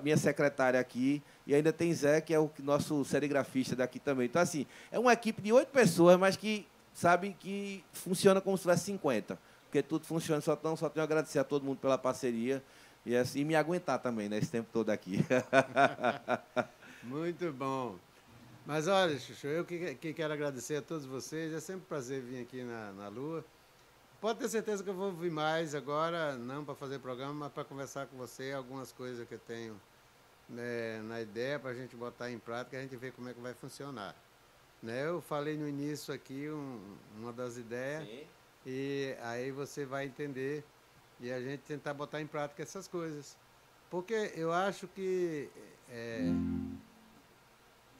minha secretária aqui. E ainda tem Zé, que é o nosso serigrafista daqui também. Então, assim, é uma equipe de 8 pessoas, mas que, sabe, que funciona como se tivesse 50. Porque tudo funciona, só tenho a agradecer a todo mundo pela parceria e, assim, me aguentar também, né, esse tempo todo aqui. Muito bom. Mas, olha, Chuchu, eu que quero agradecer a todos vocês. É sempre um prazer vir aqui na Lua. Pode ter certeza que eu vou vir mais agora, não para fazer programa, mas para conversar com você algumas coisas que eu tenho na ideia para a gente botar em prática, a gente ver como é que vai funcionar. Né? Eu falei no início aqui uma das ideias, Sim. e aí você vai entender e a gente tentar botar em prática essas coisas. Porque eu acho que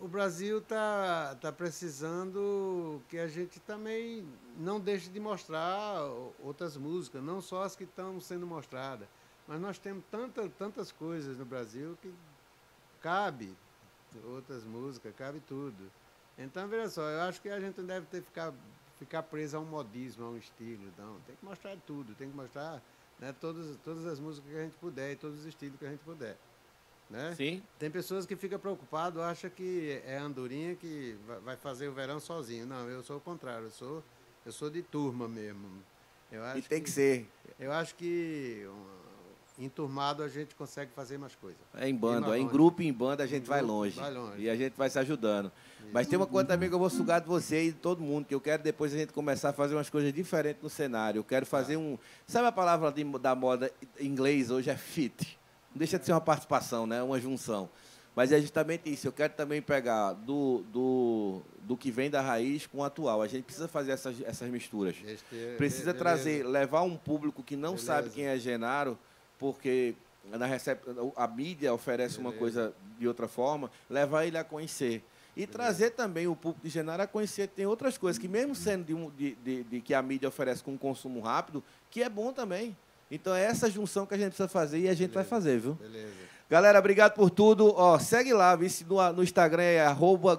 o Brasil está precisando que a gente também não deixe de mostrar outras músicas, não só as que estão sendo mostradas. Mas nós temos tantas coisas no Brasil que cabe outras músicas, cabe tudo. Então, veja só, eu acho que a gente não deve ficar preso a um modismo, a um estilo. Não, tem que mostrar tudo, tem que mostrar, né, todas as músicas que a gente puder e todos os estilos que a gente puder. Né? Sim. Tem pessoas que ficam preocupadas, acham que é a Andorinha que vai fazer o verão sozinho. Não, eu sou o contrário, eu sou de turma mesmo. E tem que ser. Eu acho que enturmado a gente consegue fazer mais coisas. É em banda, em grupo e em banda a gente vai grupo, longe. vai longe. E a gente vai se ajudando. Mas tem uma coisa também que eu vou sugar de você e de todo mundo, que eu quero depois a gente começar a fazer umas coisas diferentes no cenário. Eu quero fazer Sabe a palavra da moda em inglês hoje é fit? Não deixa de ser uma participação, né? Uma junção. Mas é justamente isso. Eu quero também pegar do que vem da raiz com o atual. A gente precisa fazer essas misturas. Precisa trazer, levar um público que não sabe quem é Genaro, porque a mídia oferece uma coisa de outra forma, levar ele a conhecer. E trazer também o público de Genaro a conhecer que tem outras coisas, que mesmo sendo de que a mídia oferece com um consumo rápido, que é bom também. Então é essa junção que a gente precisa fazer e a gente vai fazer, viu? Beleza. Galera, obrigado por tudo. Ó, segue lá, no Instagram é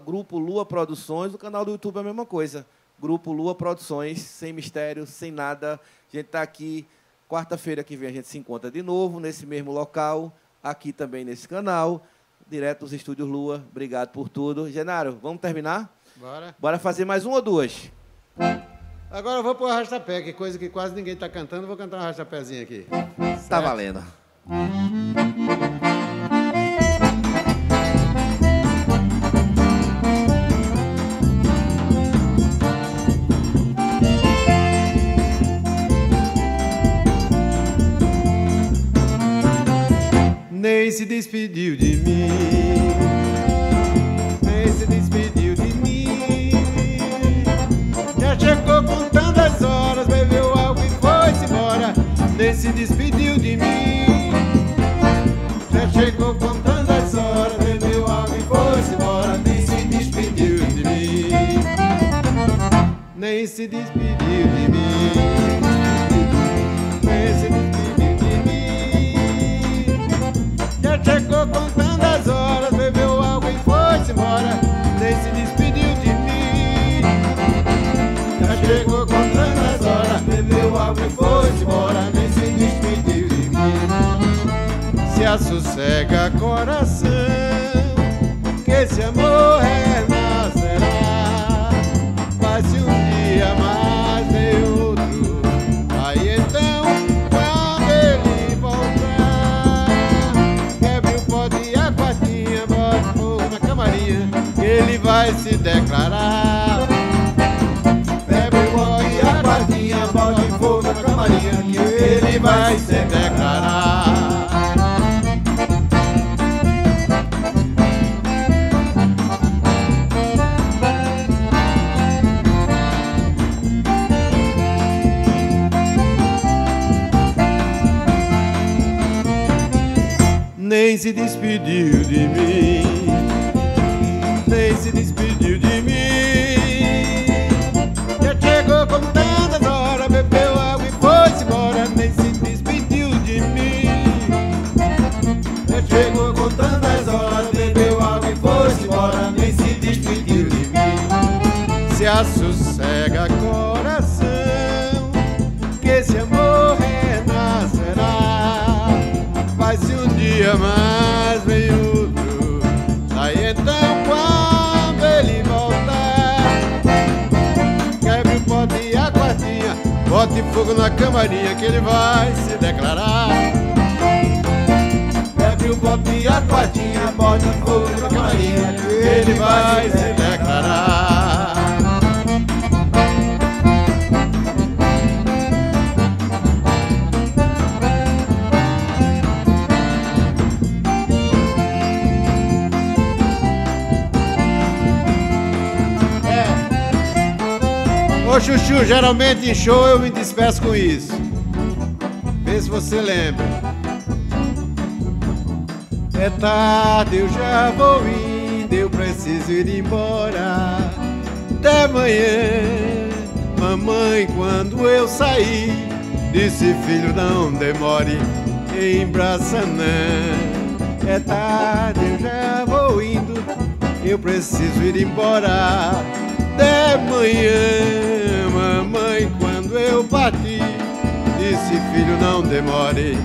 @Grupo Lua Produções, no canal do YouTube é a mesma coisa. Grupo Lua Produções, sem mistério, sem nada. A gente está aqui, quarta-feira que vem a gente se encontra de novo, nesse mesmo local, aqui também nesse canal, direto dos Estúdios Lua. Obrigado por tudo. Genaro, vamos terminar? Bora. Bora fazer mais uma ou duas? Agora eu vou pôr o arrastapé, que coisa que quase ninguém está cantando. Vou cantar um arrastapézinho aqui. Tá valendo. Nem se despediu de mim, nem se despediu de mim. Já chegou contando as horas, bebeu algo e foi-se embora. Nem se despediu de mim. Já chegou contando as horas, bebeu algo e foi-se embora. Nem se despediu de mim, nem se despediu de mim, nem se despediu de mim. Já chegou contando as horas, bebeu algo e foi-se embora. Nem se despediu de mim. Já chegou contando as horas, bebeu algo e foi-se embora. Nem se despediu de mim. Se assossega coração, que esse amor renascerá. Vai-se um dia mais vem outro. Aí então, quando ele voltar, quebre o pote e a quartinha, bote fogo na camarinha, que ele vai se declarar. Quebre o pote e a quartinha, bote fogo na camarinha, que ele vai se declarar. Nem se despediu de mim, nem se despediu de mim. Já chegou contando as horas, bebeu água e foi-se embora. Nem se despediu de mim. Já chegou contando as horas, bebeu água e foi-se embora. Nem se despediu de mim. Se assossega coração, que esse amor renascerá. Vai-se um dia mais, vem outro. Aí então quando ele voltar, quebre o pote e a quartinha, bote fogo na camarinha, que ele vai se declarar. Quebre o pote e a quartinha, bote fogo na camarinha, que ele vai se declarar. Ô Chuchu, geralmente em show eu me despeço com isso. Vê se você lembra. É tarde, eu já vou indo, eu preciso ir embora. Até amanhã, mamãe, quando eu sair, disse: filho, não demore em Braçanã. É tarde, eu já vou indo, eu preciso ir embora. Até amanhã, mamãe, quando eu partir, disse: filho, não demore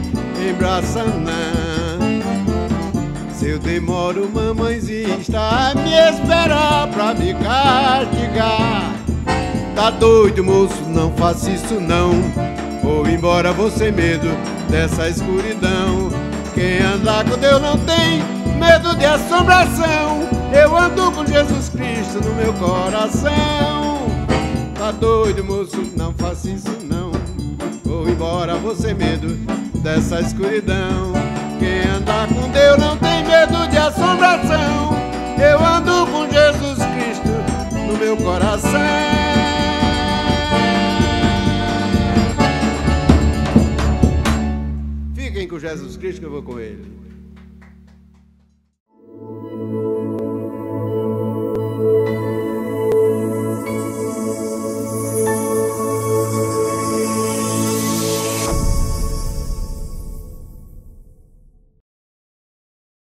em Braçanã. Se eu demoro, mamãezinha está a me esperar pra me castigar. Tá doido, moço, não faça isso não. Vou embora, vou sem medo dessa escuridão. Quem anda com Deus não tem medo de assombração. Eu ando com Jesus Cristo no meu coração. Tá doido, moço, não faça isso não. Vou embora, vou sem medo dessa escuridão. Quem anda com Deus não tem medo de assombração. Eu ando com Jesus Cristo no meu coração. Fiquem com Jesus Cristo que eu vou com Ele.